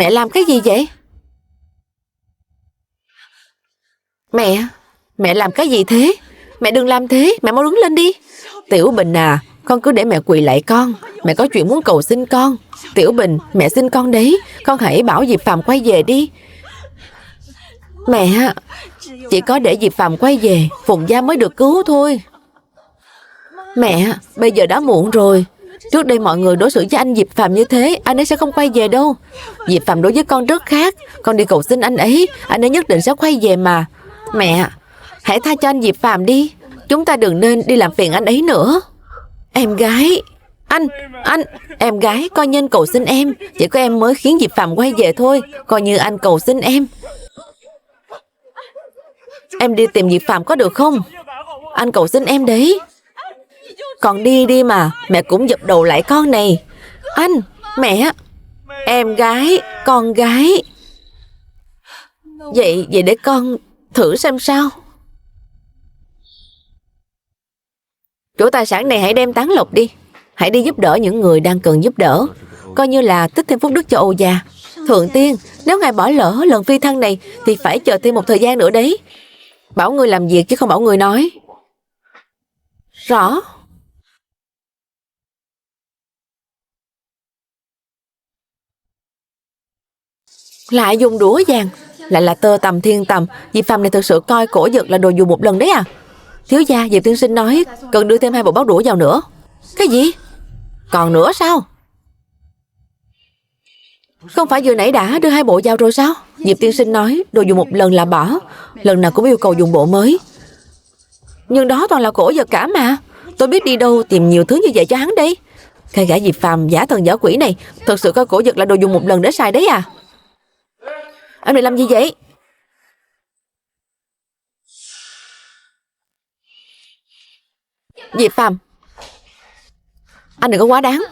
làm cái gì vậy? Mẹ làm cái gì thế? Mẹ đừng làm thế, mẹ mau đứng lên đi. Tiểu Bình à, con cứ để mẹ quỳ lại con. Mẹ có chuyện muốn cầu xin con. Tiểu Bình, mẹ xin con đấy. Con hãy bảo Diệp Phàm quay về đi. Mẹ, chỉ có để Diệp Phàm quay về, Phùng gia mới được cứu thôi. Mẹ, bây giờ đã muộn rồi. Trước đây mọi người đối xử với anh Diệp Phàm như thế, anh ấy sẽ không quay về đâu. Diệp Phàm đối với con rất khác. Con đi cầu xin anh ấy nhất định sẽ quay về mà. Mẹ, hãy tha cho anh Diệp Phàm đi. Chúng ta đừng nên đi làm phiền anh ấy nữa. Em gái, anh, em gái, coi như anh cầu xin em. Chỉ có em mới khiến Diệp Phàm quay về thôi. Coi như anh cầu xin em. Em đi tìm Diệp Phàm có được không? Anh cầu xin em đấy. Con đi đi mà, mẹ cũng dập đầu lại con này. Anh, mẹ, em gái, con gái. Vậy để con thử xem sao. Chỗ tài sản này hãy đem tán lộc đi. Hãy đi giúp đỡ những người đang cần giúp đỡ, coi như là tích thêm phúc đức cho Âu gia. Thượng tiên, nếu ngài bỏ lỡ lần phi thăng này thì phải chờ thêm một thời gian nữa đấy. Bảo người làm việc chứ không bảo người nói. Rõ. Lại dùng đũa vàng, lại là tơ tằm thiên tầm. Diệp Phàm này thực sự coi cổ vật là đồ dùng một lần đấy à? Thiếu gia, Diệp tiên sinh nói cần đưa thêm 2 bộ báo đũa vào nữa. Cái gì? Còn nữa sao? Không phải vừa nãy đã đưa 2 bộ vào rồi sao? Diệp tiên sinh nói đồ dùng một lần là bỏ, lần nào cũng yêu cầu dùng bộ mới. Nhưng đó toàn là cổ vật cả mà. Tôi biết đi đâu tìm nhiều thứ như vậy cho hắn đây. Cái gã Diệp Phàm giả thần giả quỷ này thật sự coi cổ vật là đồ dùng một lần để xài đấy à? Em định làm gì vậy? Diệp Phàm, anh đừng có quá đáng.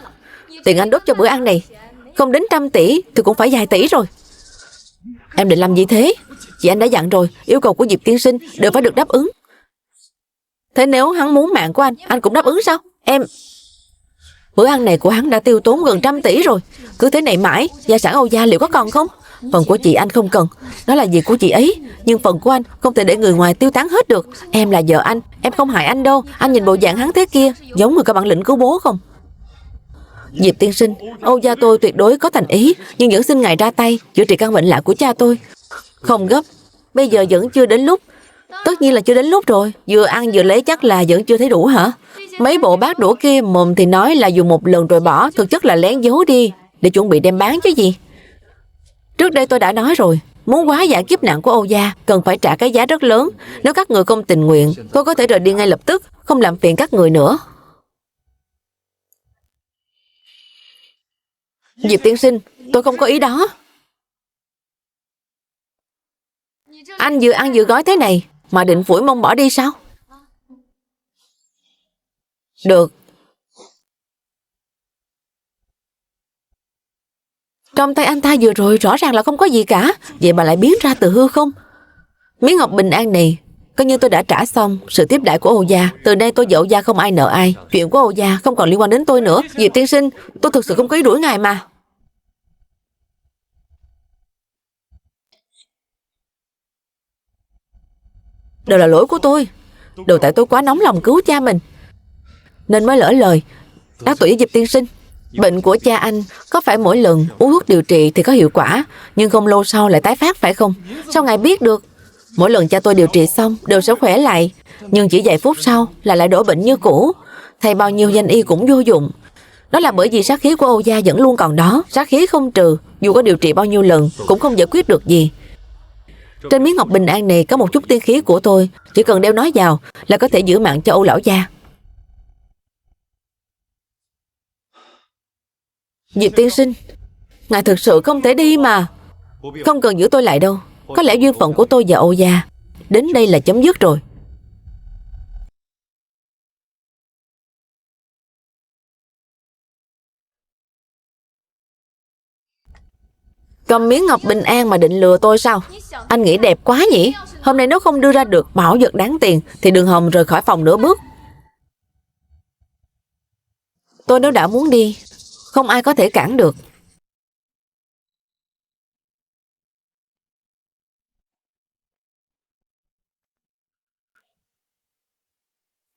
Tiền anh đốt cho bữa ăn này không đến 100 tỷ thì cũng phải vài tỷ rồi. Em định làm gì thế? Chị anh đã dặn rồi, yêu cầu của Diệp tiên sinh đều phải được đáp ứng. Thế nếu hắn muốn mạng của anh cũng đáp ứng sao? Bữa ăn này của hắn đã tiêu tốn gần 100 tỷ rồi. Cứ thế này mãi, gia sản Âu gia liệu có còn không? Phần của chị anh không cần, đó là việc của chị ấy. Nhưng phần của anh không thể để người ngoài tiêu tán hết được. Em là vợ anh, em không hại anh đâu. Anh nhìn bộ dạng hắn thế kia, giống người có bản lĩnh cứu bố không? Diệp tiên sinh, Âu gia tôi tuyệt đối có thành ý, nhưng vẫn xin ngài ra tay chữa trị căn bệnh lạ của cha tôi. Không gấp, bây giờ vẫn chưa đến lúc. Tất nhiên là chưa đến lúc rồi. Vừa ăn vừa lấy chắc là vẫn chưa thấy đủ hả? Mấy bộ bát đũa kia mồm thì nói là dùng một lần rồi bỏ, thực chất là lén giấu đi để chuẩn bị đem bán chứ gì. Trước đây tôi đã nói rồi, muốn hóa giải kiếp nạn của Âu gia cần phải trả cái giá rất lớn. Nếu các người không tình nguyện, tôi có thể rời đi ngay lập tức, không làm phiền các người nữa. Diệp tiên sinh, tôi không có ý đó. Anh vừa ăn vừa gói thế này mà định phủi mông bỏ đi sao? Được. Trong tay anh ta vừa rồi rõ ràng là không có gì cả, vậy mà lại biến ra từ hư không. Miếng ngọc bình an này coi như tôi đã trả xong sự tiếp đãi của Âu gia. Từ nay tôi và Âu gia không ai nợ ai. Chuyện của Âu gia không còn liên quan đến tôi nữa. Diệp tiên sinh, tôi thực sự không có ý đuổi ngài mà. Đều là lỗi của tôi. Đều tại tôi quá nóng lòng cứu cha mình nên mới lỡ lời đắc tội với Diệp tiên sinh. Bệnh của cha anh có phải mỗi lần uống thuốc điều trị thì có hiệu quả, nhưng không lâu sau lại tái phát phải không? Sao ngài biết được? Mỗi lần cha tôi điều trị xong đều sẽ khỏe lại, nhưng chỉ vài phút sau là lại đổ bệnh như cũ. Thầy bao nhiêu danh y cũng vô dụng. Đó là bởi vì sát khí của Âu gia vẫn luôn còn đó. Sát khí không trừ, dù có điều trị bao nhiêu lần cũng không giải quyết được gì. Trên miếng ngọc bình an này có một chút tiên khí của tôi, chỉ cần đeo nó vào là có thể giữ mạng cho Âu lão gia. Diệp tiên sinh, Ngài thực sự không thể đi mà. Không cần giữ tôi lại đâu. Có lẽ duyên phận của tôi và Âu gia đến đây là chấm dứt rồi. Cầm miếng ngọc bình an mà định lừa tôi sao? Anh nghĩ đẹp quá nhỉ? Hôm nay nếu không đưa ra được bảo vật đáng tiền thì đừng hòng rời khỏi phòng nửa bước. Tôi nếu đã muốn đi, không ai có thể cản được.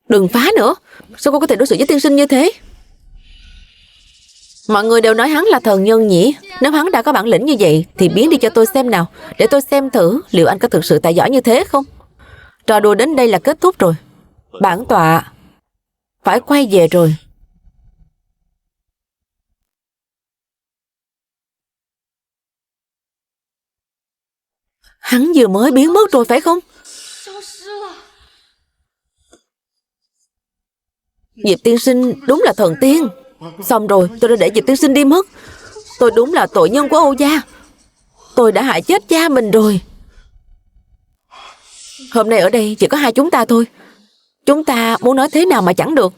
Đừng phá nữa. Sao cô có thể đối xử với tiên sinh như thế? Mọi người đều nói hắn là thần nhân nhỉ. Nếu hắn đã có bản lĩnh như vậy thì biến đi cho tôi xem nào, để tôi xem thử liệu anh có thực sự tài giỏi như thế không. Trò đùa đến đây là kết thúc rồi. Bản tọa phải quay về rồi. Hắn vừa mới biến mất rồi phải không? Diệp tiên sinh đúng là thần tiên. Xong rồi, tôi đã để Diệp tiên sinh đi mất. Tôi đúng là tội nhân của Âu gia. Tôi đã hại chết cha mình rồi. Hôm nay ở đây chỉ có hai chúng ta thôi. Chúng ta muốn nói thế nào mà chẳng được.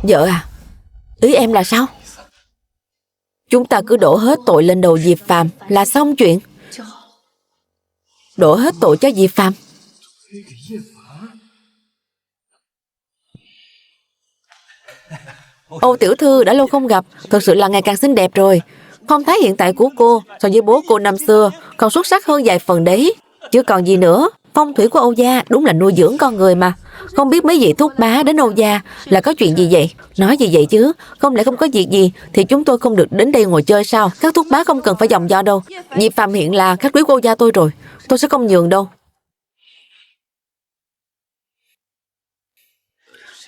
Vợ à, ý em là sao? Chúng ta cứ đổ hết tội lên đầu Diệp Phàm là xong chuyện. Đổ hết tội cho Diệp Phàm. Âu tiểu thư đã lâu không gặp, thật sự là ngày càng xinh đẹp rồi. Phong thái hiện tại của cô so với bố cô năm xưa còn xuất sắc hơn vài phần đấy. Chứ còn gì nữa. Phong thủy của Âu gia đúng là nuôi dưỡng con người mà. Không biết mấy vị thúc bá đến Âu gia là có chuyện gì vậy? Nói gì vậy chứ? Không lẽ không có việc gì thì chúng tôi không được đến đây ngồi chơi sao? Các thúc bá không cần phải dòng do đâu. Diệp Phàm hiện là khách quý của Âu gia tôi rồi. Tôi sẽ không nhường đâu.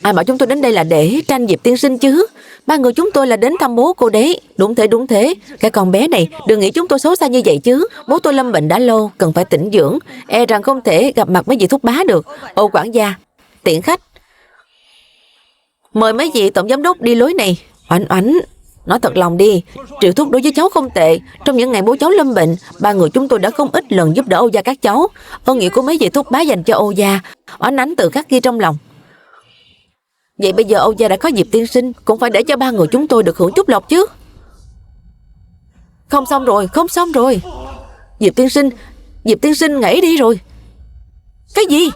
Ai bảo chúng tôi đến đây là để tranh Diệp tiên sinh chứ? Ba người chúng tôi là đến thăm bố cô đấy. Đúng thế. Cái con bé này đừng nghĩ chúng tôi xấu xa như vậy chứ. Bố tôi lâm bệnh đã lâu, cần phải tĩnh dưỡng. E rằng không thể gặp mặt mấy vị thúc bá được. Âu quản gia, tiễn khách. Mời mấy vị tổng giám đốc đi lối này. Oánh, nói thật lòng đi. Triệu Thúc đối với cháu không tệ. Trong những ngày bố cháu lâm bệnh, ba người chúng tôi đã không ít lần giúp đỡ Âu gia các cháu. Ơn nghĩa của mấy vị thúc bá dành cho Âu gia, Oánh Ánh tự khắc ghi trong lòng. Vậy bây giờ Âu gia đã có Diệp tiên sinh, cũng phải để cho ba người chúng tôi được hưởng chút lộc chứ. Không xong rồi. Diệp tiên sinh ngẫy đi rồi. Cái gì?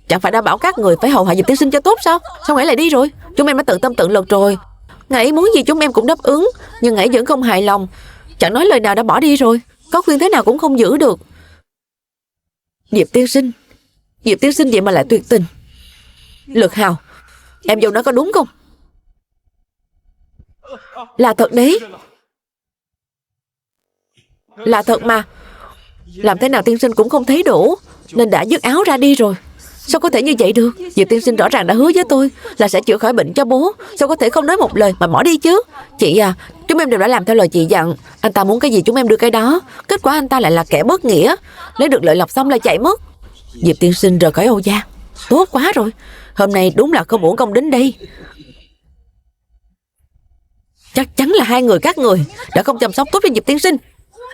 Chẳng phải đã bảo các người phải hầu hạ Diệp tiên sinh cho tốt sao? Sao ngẫy lại đi rồi? Chúng em đã tận tâm tận lực rồi. Ngẫy muốn gì chúng em cũng đáp ứng, nhưng ngẫy vẫn không hài lòng. Chẳng nói lời nào đã bỏ đi rồi. Có khuyên thế nào cũng không giữ được. Diệp tiên sinh vậy mà lại tuyệt tình. Lực Hào, em dâu nói có đúng không? Là thật đấy. Là thật mà. Làm thế nào tiên sinh cũng không thấy đủ, nên đã dứt áo ra đi rồi. Sao có thể như vậy được? Diệp tiên sinh rõ ràng đã hứa với tôi là sẽ chữa khỏi bệnh cho bố. Sao có thể không nói một lời mà bỏ đi chứ? Chị à, chúng em đều đã làm theo lời chị dặn. Anh ta muốn cái gì chúng em đưa cái đó. Kết quả anh ta lại là kẻ bất nghĩa. Lấy được lợi lộc xong lại chạy mất. Diệp tiên sinh rời khỏi Âu gia. Tốt quá rồi. Hôm nay đúng là không uổng công đến đây. Chắc chắn là hai người các người đã không chăm sóc tốt cho Diệp tiên sinh.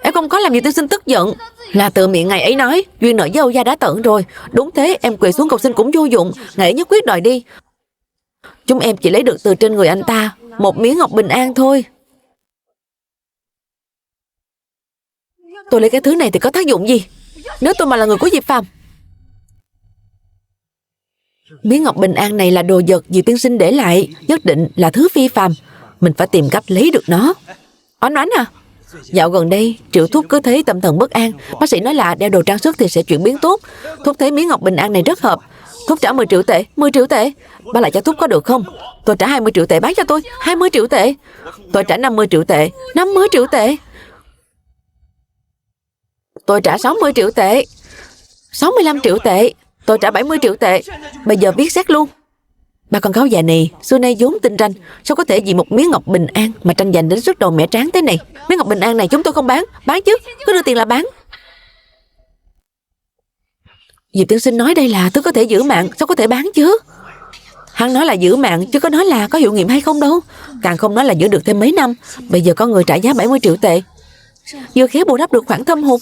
Em không có làm Diệp tiên sinh tức giận. Là từ miệng ngày ấy nói duyên nợ với Âu gia đã tận rồi. Đúng thế, em quỳ xuống cầu xin cũng vô dụng. Ngày ấy nhất quyết đòi đi. Chúng em chỉ lấy được từ trên người anh ta một miếng ngọc bình an thôi. Tôi lấy cái thứ này thì có tác dụng gì? Nếu tôi mà là người của Diệp Phàm. Miếng ngọc bình an này là đồ vật Diệp tiên sinh để lại, nhất định là thứ phi phàm. Mình phải tìm cách lấy được nó. Oánh à, dạo gần đây Triệu Thúc cứ thấy tâm thần bất an. Bác sĩ nói là đeo đồ trang sức thì sẽ chuyển biến tốt. Thúc thấy miếng ngọc bình an này rất hợp. Thúc trả 10 triệu tệ. 10 triệu tệ Bán lại cho Thúc có được không? Tôi trả 20 triệu tệ bán cho tôi. 20 triệu tệ Tôi trả 50 triệu tệ. 50 triệu tệ Tôi trả 60 triệu tệ. 65 triệu tệ Tôi trả 70 triệu tệ. Bây giờ viết xét luôn. Bà con cáo già này xưa nay vốn tin tranh, sao có thể vì một miếng ngọc bình an mà tranh giành đến sức đầu mẻ tráng thế này. Miếng ngọc bình an này chúng tôi không bán. Bán chứ, cứ đưa tiền là bán. Diệp tiên sinh nói đây là thứ có thể giữ mạng, sao có thể bán chứ? Hắn nói là giữ mạng chứ có nói là có hiệu nghiệm hay không đâu. Càng không nói là giữ được thêm mấy năm. Bây giờ có người trả giá 70 triệu tệ, vừa khéo bù đắp được khoản thâm hụt.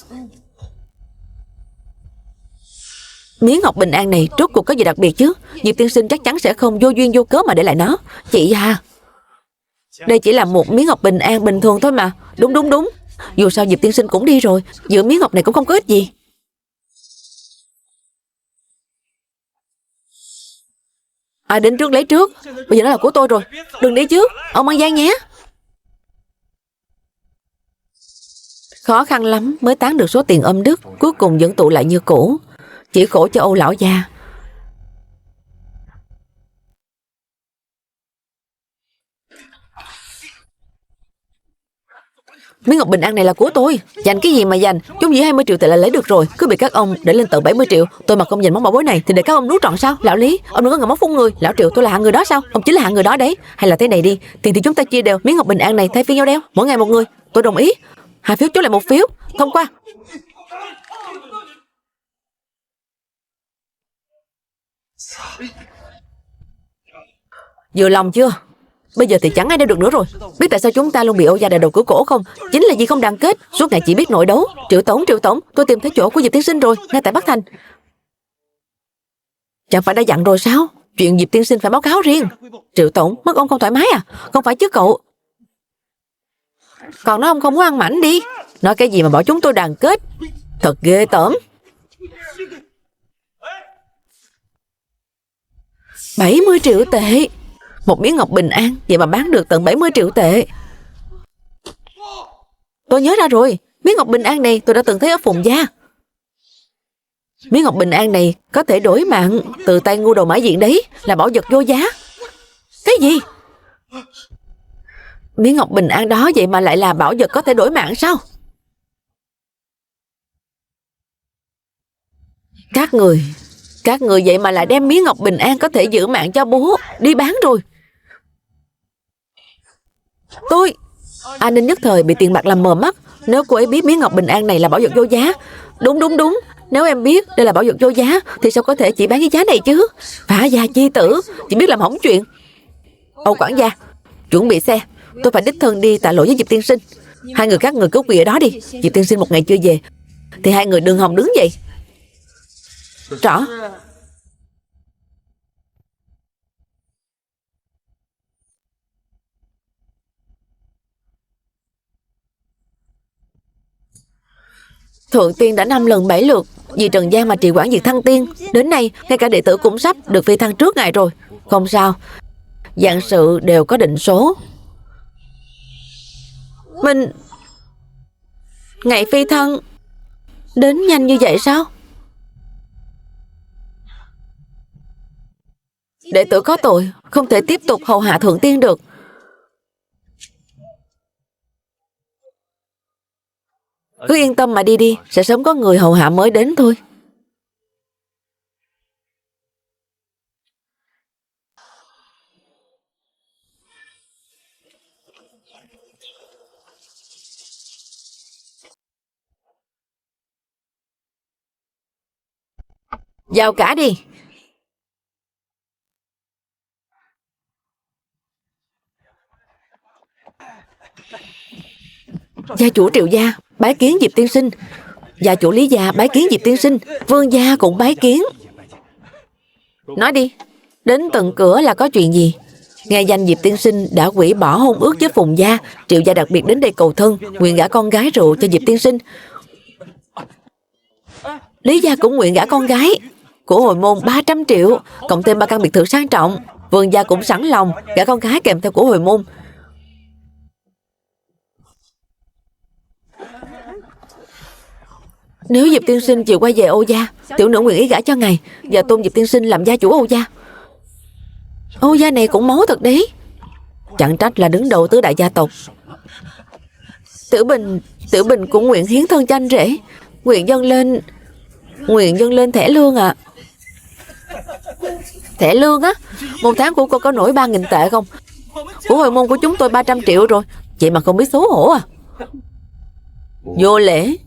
Miếng ngọc bình an này rốt cuộc có gì đặc biệt chứ? Diệp tiên sinh chắc chắn sẽ không vô duyên vô cớ mà để lại nó. Chị à, đây chỉ là một miếng ngọc bình an bình thường thôi mà. Đúng. Dù sao Diệp tiên sinh cũng đi rồi, giữ miếng ngọc này cũng không có ích gì. Ai đến trước lấy trước. Bây giờ nó là của tôi rồi. Đừng đi chứ, ông An Giang nhé. Khó khăn lắm mới tán được số tiền âm đức, cuối cùng vẫn tụ lại như cũ. Chỉ khổ cho Âu lão già. Miếng ngọc bình an này là của tôi. Dành cái gì mà dành, chúng dĩ 20 triệu tệ là lấy được rồi. Cứ bị các ông để lên tận 70 triệu. Tôi mà không dành món bảo bối này thì để các ông nuốt trọn sao? Lão Lý, ông đừng có ngậm máu phun người. Lão Triệu, tôi là hạng người đó sao? Ông chính là hạng người đó đấy. Hay là thế này đi, tiền thì chúng ta chia đều, miếng ngọc bình an này thay phiên nhau đeo, mỗi ngày một người. Tôi đồng ý. 2 phiếu chốt lại 1 phiếu. Thông qua. Vừa lòng chưa? Bây giờ thì chẳng ai đeo được nữa rồi. Biết tại sao chúng ta luôn bị Âu gia đè đầu cửa cổ không? Chính là vì không đoàn kết, suốt ngày chỉ biết nội đấu. Triệu tổng, tôi tìm thấy chỗ của Diệp tiên sinh rồi, ngay tại Bắc Thành. Chẳng phải đã dặn rồi sao? Chuyện Diệp tiên sinh phải báo cáo riêng. Triệu tổng, mắt ông không thoải mái à? Không phải chứ cậu. Còn nói ông không muốn ăn mảnh đi. Nói cái gì mà bảo chúng tôi đoàn kết. Thật ghê tởm. 70 triệu tệ. Một miếng ngọc bình an, vậy mà bán được tận 70 triệu tệ. Tôi nhớ ra rồi, miếng ngọc bình an này tôi đã từng thấy ở Phùng Gia. Miếng ngọc bình an này có thể đổi mạng, từ tay ngu đầu mã diện đấy, là bảo vật vô giá. Cái gì? Miếng ngọc bình an đó vậy mà lại là bảo vật có thể đổi mạng sao? Các người vậy mà lại đem miếng ngọc bình an có thể giữ mạng cho bố đi bán rồi. Tôi An ninh nhất thời bị tiền bạc làm mờ mắt. Nếu cô ấy biết miếng ngọc bình an này là bảo vật vô giá. Đúng. Nếu em biết đây là bảo vật vô giá thì sao có thể chỉ bán cái giá này chứ? Phá gia chi tử, chỉ biết làm hỏng chuyện. Âu quản gia, chuẩn bị xe. Tôi phải đích thân đi tạ lỗi với Diệp tiên sinh. Hai người các người cứ quỳ ở đó đi. Diệp tiên sinh một ngày chưa về thì hai người đừng hòng đứng dậy. Rõ. Thượng tiên đã 5 lần 7 lượt vì Trần gian mà trì hoãn việc thăng tiên. Đến nay ngay cả đệ tử cũng sắp được phi thăng trước ngài rồi. Không sao, vạn sự đều có định số. Ngày phi thăng đến nhanh như vậy sao? Đệ tử có tội, không thể tiếp tục hầu hạ thượng tiên được. Cứ yên tâm mà đi, sẽ sớm có người hầu hạ mới đến thôi. Vào cả đi. Gia chủ Triệu gia bái kiến Diệp tiên sinh. Gia chủ Lý gia bái kiến Diệp tiên sinh. Vương gia cũng bái kiến. Nói đi, đến tận cửa là có chuyện gì? Nghe danh Diệp tiên sinh đã hủy bỏ hôn ước với Phùng gia, Triệu gia đặc biệt đến đây cầu thân, nguyện gả con gái rượu cho Diệp tiên sinh. Lý gia cũng nguyện gả con gái. Của hồi môn 300 triệu, cộng thêm 3 căn biệt thự sang trọng. Vương gia cũng sẵn lòng gả con gái kèm theo của hồi môn. Nếu Diệp tiên sinh chịu quay về Âu gia, tiểu nữ nguyện ý gả cho ngài và tôn Diệp tiên sinh làm gia chủ Âu gia. Âu gia này cũng máu thật đấy. Chẳng trách là đứng đầu tứ đại gia tộc. Tiểu Bình cũng nguyện hiến thân cho anh rể. Nguyện dâng lên thẻ lương ạ. Thẻ lương á? Một tháng của cô có nổi 3.000 tệ không? Của hồi môn của chúng tôi 300 triệu rồi. Vậy mà không biết xấu hổ à? Vô lễ.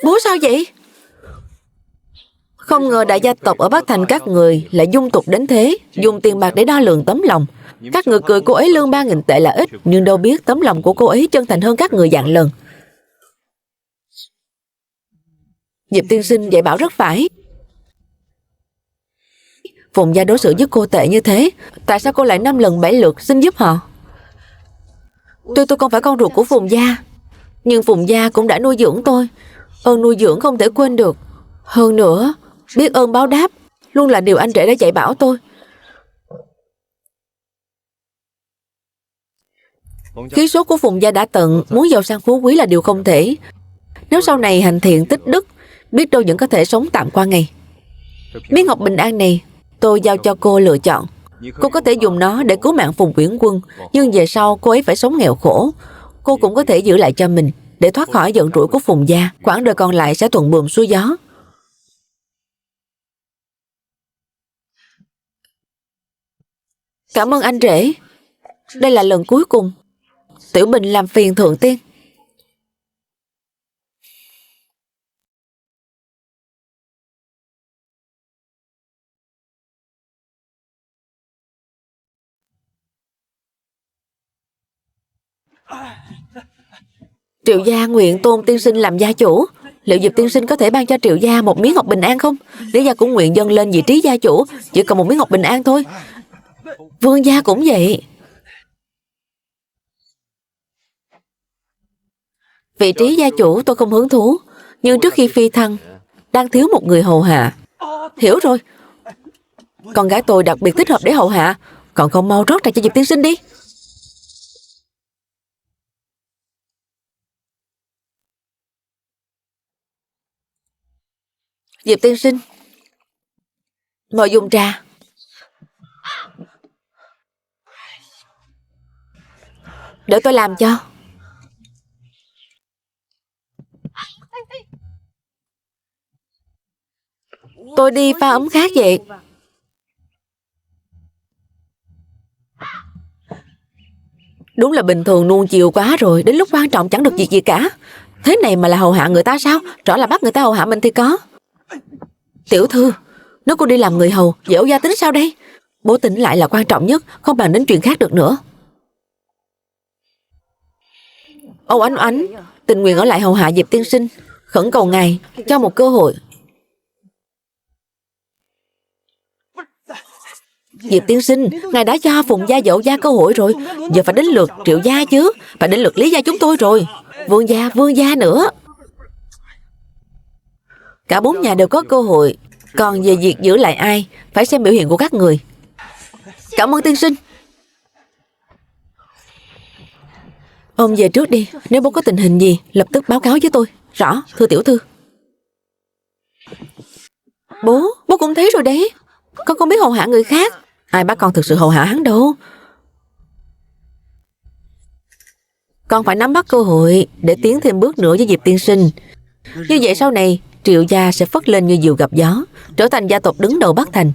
Bố sao vậy? Không ngờ đại gia tộc ở Bắc Thành các người lại dung tục đến thế, dùng tiền bạc để đo lường tấm lòng. Các người cười cô ấy lương 3.000 tệ là ít, nhưng đâu biết tấm lòng của cô ấy chân thành hơn các người vạn lần. Diệp tiên sinh dạy bảo rất phải. Phùng gia đối xử với cô tệ như thế, tại sao cô lại 5 lần 7 lượt xin giúp họ? Tuy tôi không phải con ruột của Phùng gia, nhưng Phùng gia cũng đã nuôi dưỡng tôi. Ơn nuôi dưỡng không thể quên được. Hơn nữa, biết ơn báo đáp luôn là điều anh rể đã dạy bảo tôi. Khí số của Phùng gia đã tận, muốn giàu sang phú quý là điều không thể. Nếu sau này hành thiện tích đức, biết đâu vẫn có thể sống tạm qua ngày. Miếng ngọc bình an này tôi giao cho cô lựa chọn. Cô có thể dùng nó để cứu mạng Phùng Uyển Quân, nhưng về sau cô ấy phải sống nghèo khổ. Cô cũng có thể giữ lại cho mình, để thoát khỏi giận rủi của Phùng gia. Quãng đời còn lại sẽ thuận buồm xuôi gió. Cảm ơn anh rể. Đây là lần cuối cùng. Tiểu Bình làm phiền thượng tiên. Triệu gia nguyện tôn tiên sinh làm gia chủ. Liệu Diệp tiên sinh có thể ban cho Triệu gia một miếng ngọc bình an không? Lý gia cũng nguyện dâng lên vị trí gia chủ, chỉ cần một miếng ngọc bình an thôi. Vương gia cũng vậy. Vị trí gia chủ tôi không hứng thú, nhưng trước khi phi thăng đang thiếu một người hầu hạ. Hiểu rồi. Con gái tôi đặc biệt thích hợp để hầu hạ. Còn không mau rót trà cho Diệp tiên sinh đi. Diệp tiên sinh, mời dùng trà. Để tôi làm cho. Tôi đi pha ấm khác vậy. Đúng là bình thường nuông chiều quá rồi, đến lúc quan trọng chẳng được việc gì cả. Thế này mà là hầu hạ người ta sao? Rõ là bắt người ta hầu hạ mình thì có. Tiểu thư, nếu cô đi làm người hầu, vậy Âu gia tính sao đây? Bố tỉnh lại là quan trọng nhất, không bàn đến chuyện khác được nữa. Âu Ánh Ánh tình nguyện ở lại hầu hạ Diệp tiên sinh, khẩn cầu ngài cho một cơ hội. Diệp tiên sinh, ngài đã cho Phùng gia và Âu gia cơ hội rồi, giờ phải đến lượt Triệu gia chứ, phải đến lượt Lý gia chúng tôi rồi. Vương gia nữa. Cả 4 nhà đều có cơ hội, còn về việc giữ lại ai, phải xem biểu hiện của các người. Cảm ơn tiên sinh. Ông về trước đi, nếu bố có tình hình gì lập tức báo cáo với tôi. Rõ, thưa tiểu thư. Bố cũng thấy rồi đấy. Con không biết hầu hạ người khác. Ai bắt con thực sự hầu hạ hắn đâu. Con phải nắm bắt cơ hội để tiến thêm bước nữa với Diệp tiên sinh. Như vậy sau này Triệu gia sẽ phất lên như diều gặp gió, trở thành gia tộc đứng đầu Bắc Thành.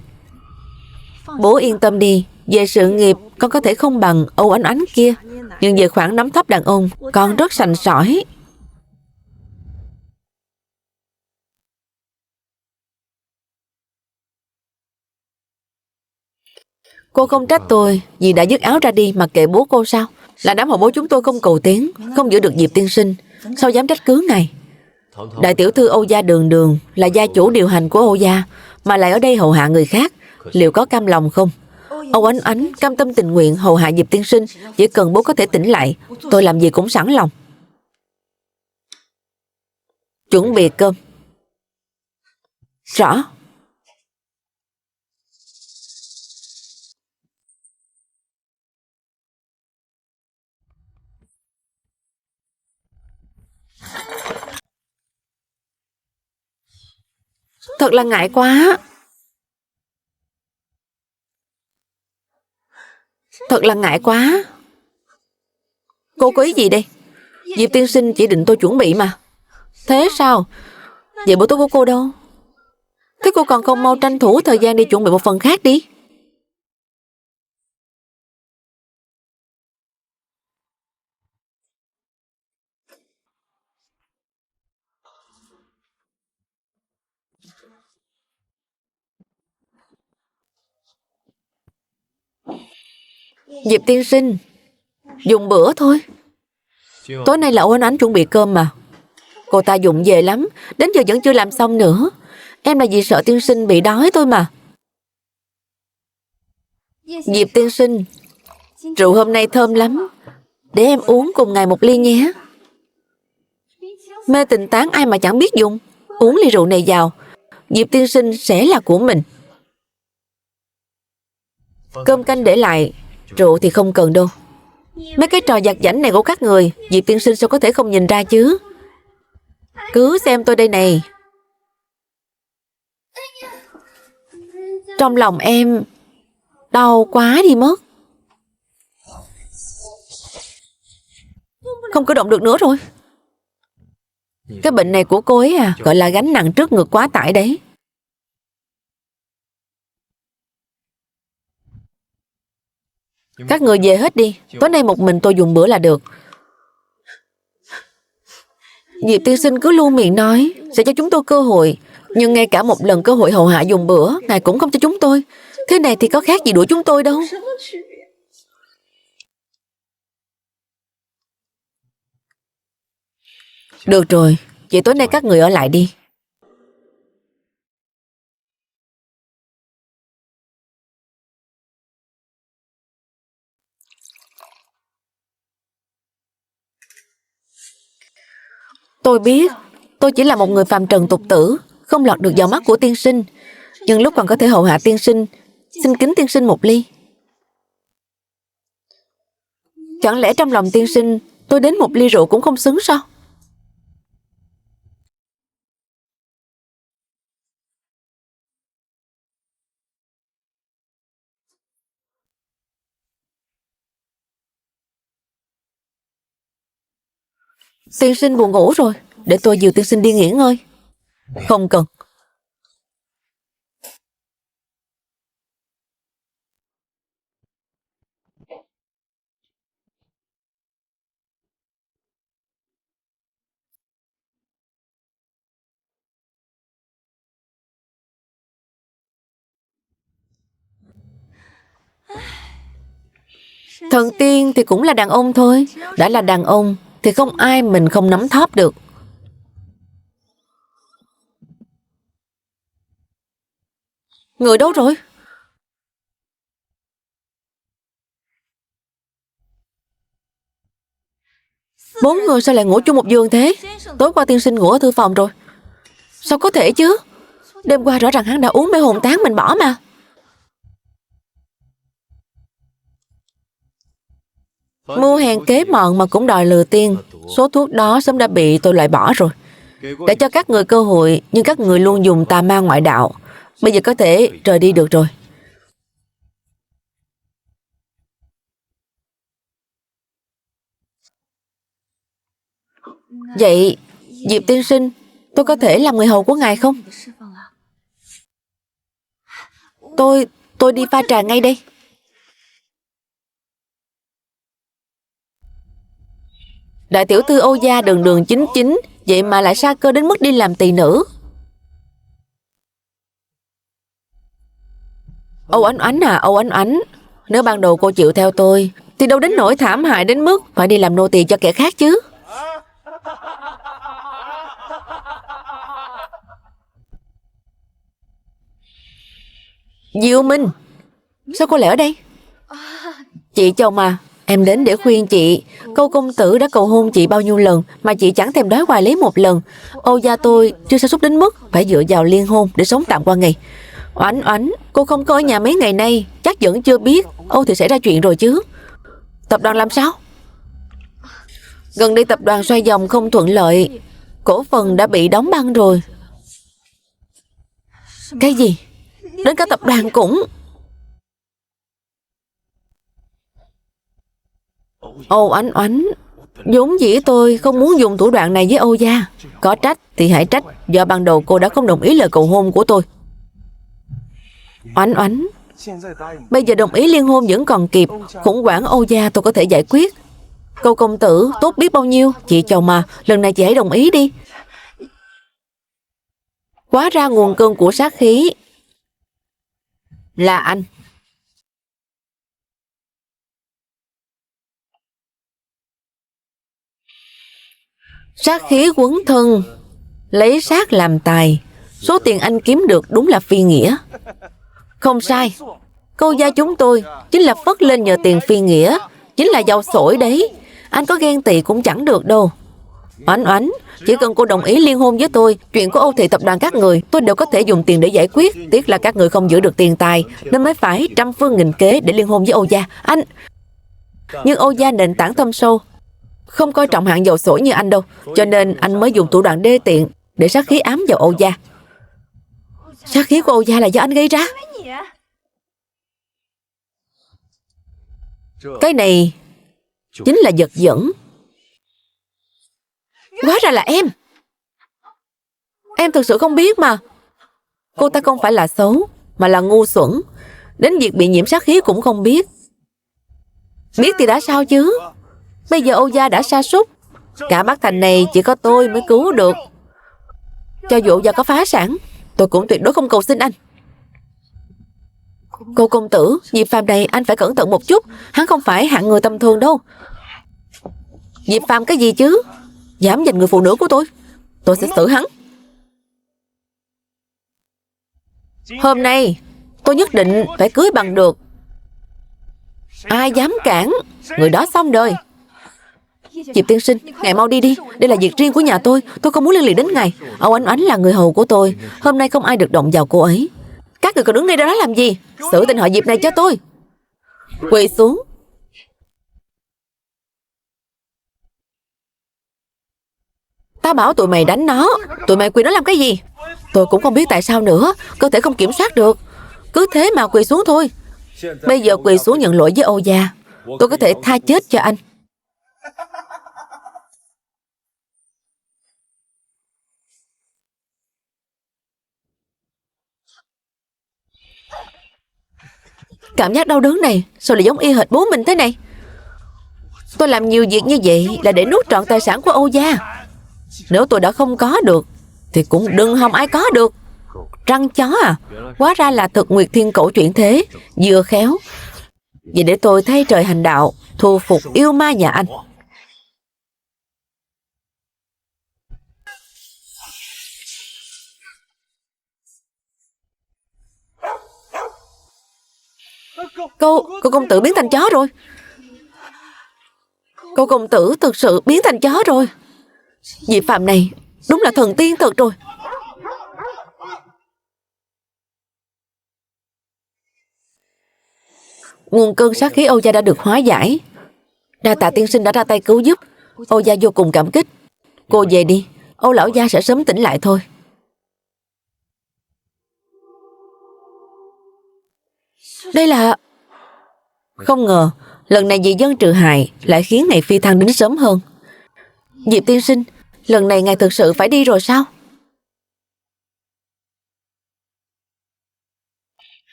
Bố yên tâm đi, về sự nghiệp con có thể không bằng Âu Ánh Ánh kia, nhưng về khoản nắm thấp đàn ông con rất sành sỏi. Cô không trách tôi vì đã dứt áo ra đi mà kệ bố cô sao? Là đám hậu bối chúng tôi không cầu tiến, không giữ được Diệp tiên sinh, sao dám trách cứ ngài? Đại tiểu thư Âu gia Đường Đường là gia chủ điều hành của Âu gia, mà lại ở đây hầu hạ người khác, liệu có cam lòng không? Âu Ánh Ánh cam tâm tình nguyện hầu hạ Diệp tiên sinh, chỉ cần bố có thể tỉnh lại, tôi làm gì cũng sẵn lòng. Chuẩn bị cơm. Rõ. Thật là ngại quá. Thật là ngại quá. Cô có ý gì đây? Diệp tiên sinh chỉ định tôi chuẩn bị mà. Thế sao? Vậy bữa tối của cô đâu? Thế cô còn không mau tranh thủ thời gian đi chuẩn bị một phần khác đi. Diệp tiên sinh, dùng bữa thôi. Tối nay là Âu Ánh Ánh chuẩn bị cơm mà. Cô ta dụng về lắm, đến giờ vẫn chưa làm xong nữa. Em là vì sợ tiên sinh bị đói thôi mà. Diệp tiên sinh, rượu hôm nay thơm lắm. Để em uống cùng ngài một ly nhé. Mê tình tán ai mà chẳng biết dùng. Uống ly rượu này vào, Diệp tiên sinh sẽ là của mình. Cơm canh để lại, rượu thì không cần đâu. Mấy cái trò giặt giảnh này của các người, Diệp tiên sinh sao có thể không nhìn ra chứ. Cứ xem tôi đây này. Trong lòng em đau quá đi mất. Không cử động được nữa rồi. Cái bệnh này của cô ấy à, gọi là gánh nặng trước ngực quá tải đấy. Các người về hết đi. Tối nay một mình tôi dùng bữa là được. Diệp tiên sinh cứ luôn miệng nói sẽ cho chúng tôi cơ hội, nhưng ngay cả một lần cơ hội hầu hạ dùng bữa ngài cũng không cho chúng tôi. Thế này thì có khác gì đuổi chúng tôi đâu. Được rồi, vậy tối nay các người ở lại đi. Tôi biết, tôi chỉ là một người phàm trần tục tử, không lọt được vào mắt của tiên sinh. Nhưng lúc còn có thể hầu hạ tiên sinh, xin kính tiên sinh một ly. Chẳng lẽ trong lòng tiên sinh tôi đến một ly rượu cũng không xứng sao? Tiên sinh buồn ngủ rồi, để tôi dìu tiên sinh đi nghỉ ngơi. Không cần. Thần tiên thì cũng là đàn ông thôi. Đã là đàn ông thì không ai mình không nắm thóp được. Người đâu rồi? Bốn người sao lại ngủ chung một giường thế? Tối qua tiên sinh ngủ ở thư phòng rồi. Sao có thể chứ? Đêm qua rõ ràng hắn đã uống mê hồn tán mình bỏ mà. Mua hàng kế mọn mà cũng đòi lừa tiên. Số thuốc đó sớm đã bị tôi loại bỏ rồi. Đã cho các người cơ hội, nhưng các người luôn dùng tà ma ngoại đạo. Bây giờ có thể rời đi được rồi. Vậy Diệp tiên sinh, tôi có thể làm người hầu của ngài không? Tôi đi pha trà ngay đây. Đại tiểu thư Âu gia đường đường chính chính, vậy mà lại sa cơ đến mức đi làm tỳ nữ. Âu Ánh Ánh à, Âu Ánh Ánh, nếu ban đầu cô chịu theo tôi thì đâu đến nỗi thảm hại đến mức phải đi làm nô tỳ cho kẻ khác chứ. Diệu Minh, sao cô lại ở đây? Chị chồng mà, em đến để khuyên chị. Câu công tử đã cầu hôn chị bao nhiêu lần mà chị chẳng thèm đói hoài lấy một lần. Âu gia tôi chưa sa sút đến mức phải dựa vào liên hôn để sống tạm qua ngày. Oánh Oánh, cô không có ở nhà mấy ngày nay, chắc vẫn chưa biết Âu thì xảy ra chuyện rồi chứ. Tập đoàn làm sao? Gần đây tập đoàn xoay vòng không thuận lợi, cổ phần đã bị đóng băng rồi. Cái gì? Đến cả tập đoàn cũng... Âu Ánh Oánh, vốn dĩ tôi không muốn dùng thủ đoạn này với Âu gia. Có trách thì hãy trách do ban đầu cô đã không đồng ý lời cầu hôn của tôi. Oánh Oánh, bây giờ đồng ý liên hôn vẫn còn kịp. Khủng hoảng Âu gia tôi có thể giải quyết. Câu công tử tốt biết bao nhiêu. Chị chồng mà, lần này chị hãy đồng ý đi. Hóa ra nguồn cơn của sát khí là anh. Sát khí quấn thân, lấy sát làm tài. Số tiền anh kiếm được đúng là phi nghĩa. Không sai, cô gia chúng tôi chính là phất lên nhờ tiền phi nghĩa, chính là giàu sổi đấy. Anh có ghen tị cũng chẳng được đâu. Oánh Oánh, chỉ cần cô đồng ý liên hôn với tôi, chuyện của Âu Thị tập đoàn các người tôi đều có thể dùng tiền để giải quyết. Tiếc là các người không giữ được tiền tài, nên mới phải trăm phương nghìn kế để liên hôn với Âu gia. Anh... Nhưng Âu gia nền tảng thâm sâu, không coi trọng hạng giàu sổi như anh đâu, cho nên anh mới dùng thủ đoạn đê tiện để sát khí ám vào Âu gia. Sát khí của Âu gia là do anh gây ra. Cái này chính là vật dẫn. Hóa ra là em. Em thực sự không biết mà. Cô ta không phải là xấu, mà là ngu xuẩn. Đến việc bị nhiễm sát khí cũng không biết. Biết thì đã sao chứ. Bây giờ Âu gia đã sa sút. Cả Bắc Thành này chỉ có tôi mới cứu được. Cho dù Âu gia có phá sản, tôi cũng tuyệt đối không cầu xin anh. Cô công tử, Diệp Phàm này anh phải cẩn thận một chút. Hắn không phải hạng người tầm thường đâu. Diệp Phàm cái gì chứ? Dám giành người phụ nữ của tôi sẽ xử hắn. Hôm nay tôi nhất định phải cưới bằng được. Ai dám cản, người đó xong đời. Diệp tiên sinh, ngài mau đi đi. Đây là việc riêng của nhà tôi không muốn liên lụy đến ngài. Âu Ánh Ánh là người hầu của tôi. Hôm nay không ai được động vào cô ấy. Các người còn đứng đây đó làm gì? Xử tên họ Diệp này cho tôi. Quỳ xuống. Tao bảo tụi mày đánh nó, tụi mày quỳ nó làm cái gì? Tôi cũng không biết tại sao nữa. Cơ thể không kiểm soát được. Cứ thế mà quỳ xuống thôi. Bây giờ quỳ xuống nhận lỗi với Âu gia. Tôi có thể tha chết cho anh. Cảm giác đau đớn này sao lại giống y hệt bố mình thế này? Tôi làm nhiều việc như vậy là để nuốt trọn tài sản của Âu gia. Nếu tôi đã không có được thì cũng đừng hòng ai có được. Trăng chó à? Hóa ra là Thực Nguyệt Thiên Cổ chuyển thế. Vừa khéo. Vậy để tôi thay trời hành đạo, thu phục yêu ma nhà anh. Cô công tử biến thành chó rồi. Cô công tử thực sự biến thành chó rồi. Diệp Phàm này đúng là thần tiên thật rồi. Nguồn cơn sát khí Âu gia đã được hóa giải. Đa tạ tiên sinh đã ra tay cứu giúp. Âu gia vô cùng cảm kích. Cô về đi, Âu lão gia sẽ sớm tỉnh lại thôi. Đây là... Không ngờ lần này vì dân trừ hại lại khiến ngài phi thăng đến sớm hơn. Diệp tiên sinh, lần này ngài thực sự phải đi rồi sao?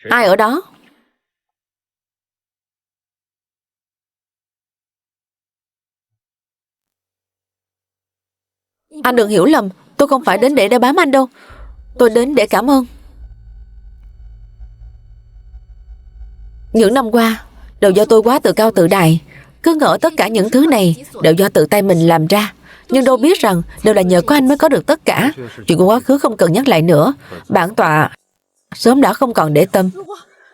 Ai ở đó? Anh đừng hiểu lầm, tôi không phải đến để đeo bám anh đâu. Tôi đến để cảm ơn. Những năm qua đều do tôi quá tự cao tự đại, cứ ngỡ tất cả những thứ này đều do tự tay mình làm ra. Nhưng đâu biết rằng đều là nhờ có anh mới có được tất cả. Chuyện của quá khứ không cần nhắc lại nữa. Bản tọa sớm đã không còn để tâm.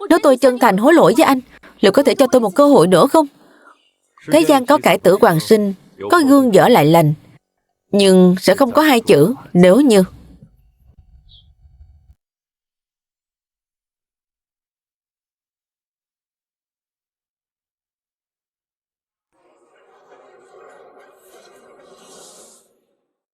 Nếu tôi chân thành hối lỗi với anh, liệu có thể cho tôi một cơ hội nữa không? Thế gian có cải tử hoàn sinh, có gương dở lại lành, nhưng sẽ không có hai chữ nếu như.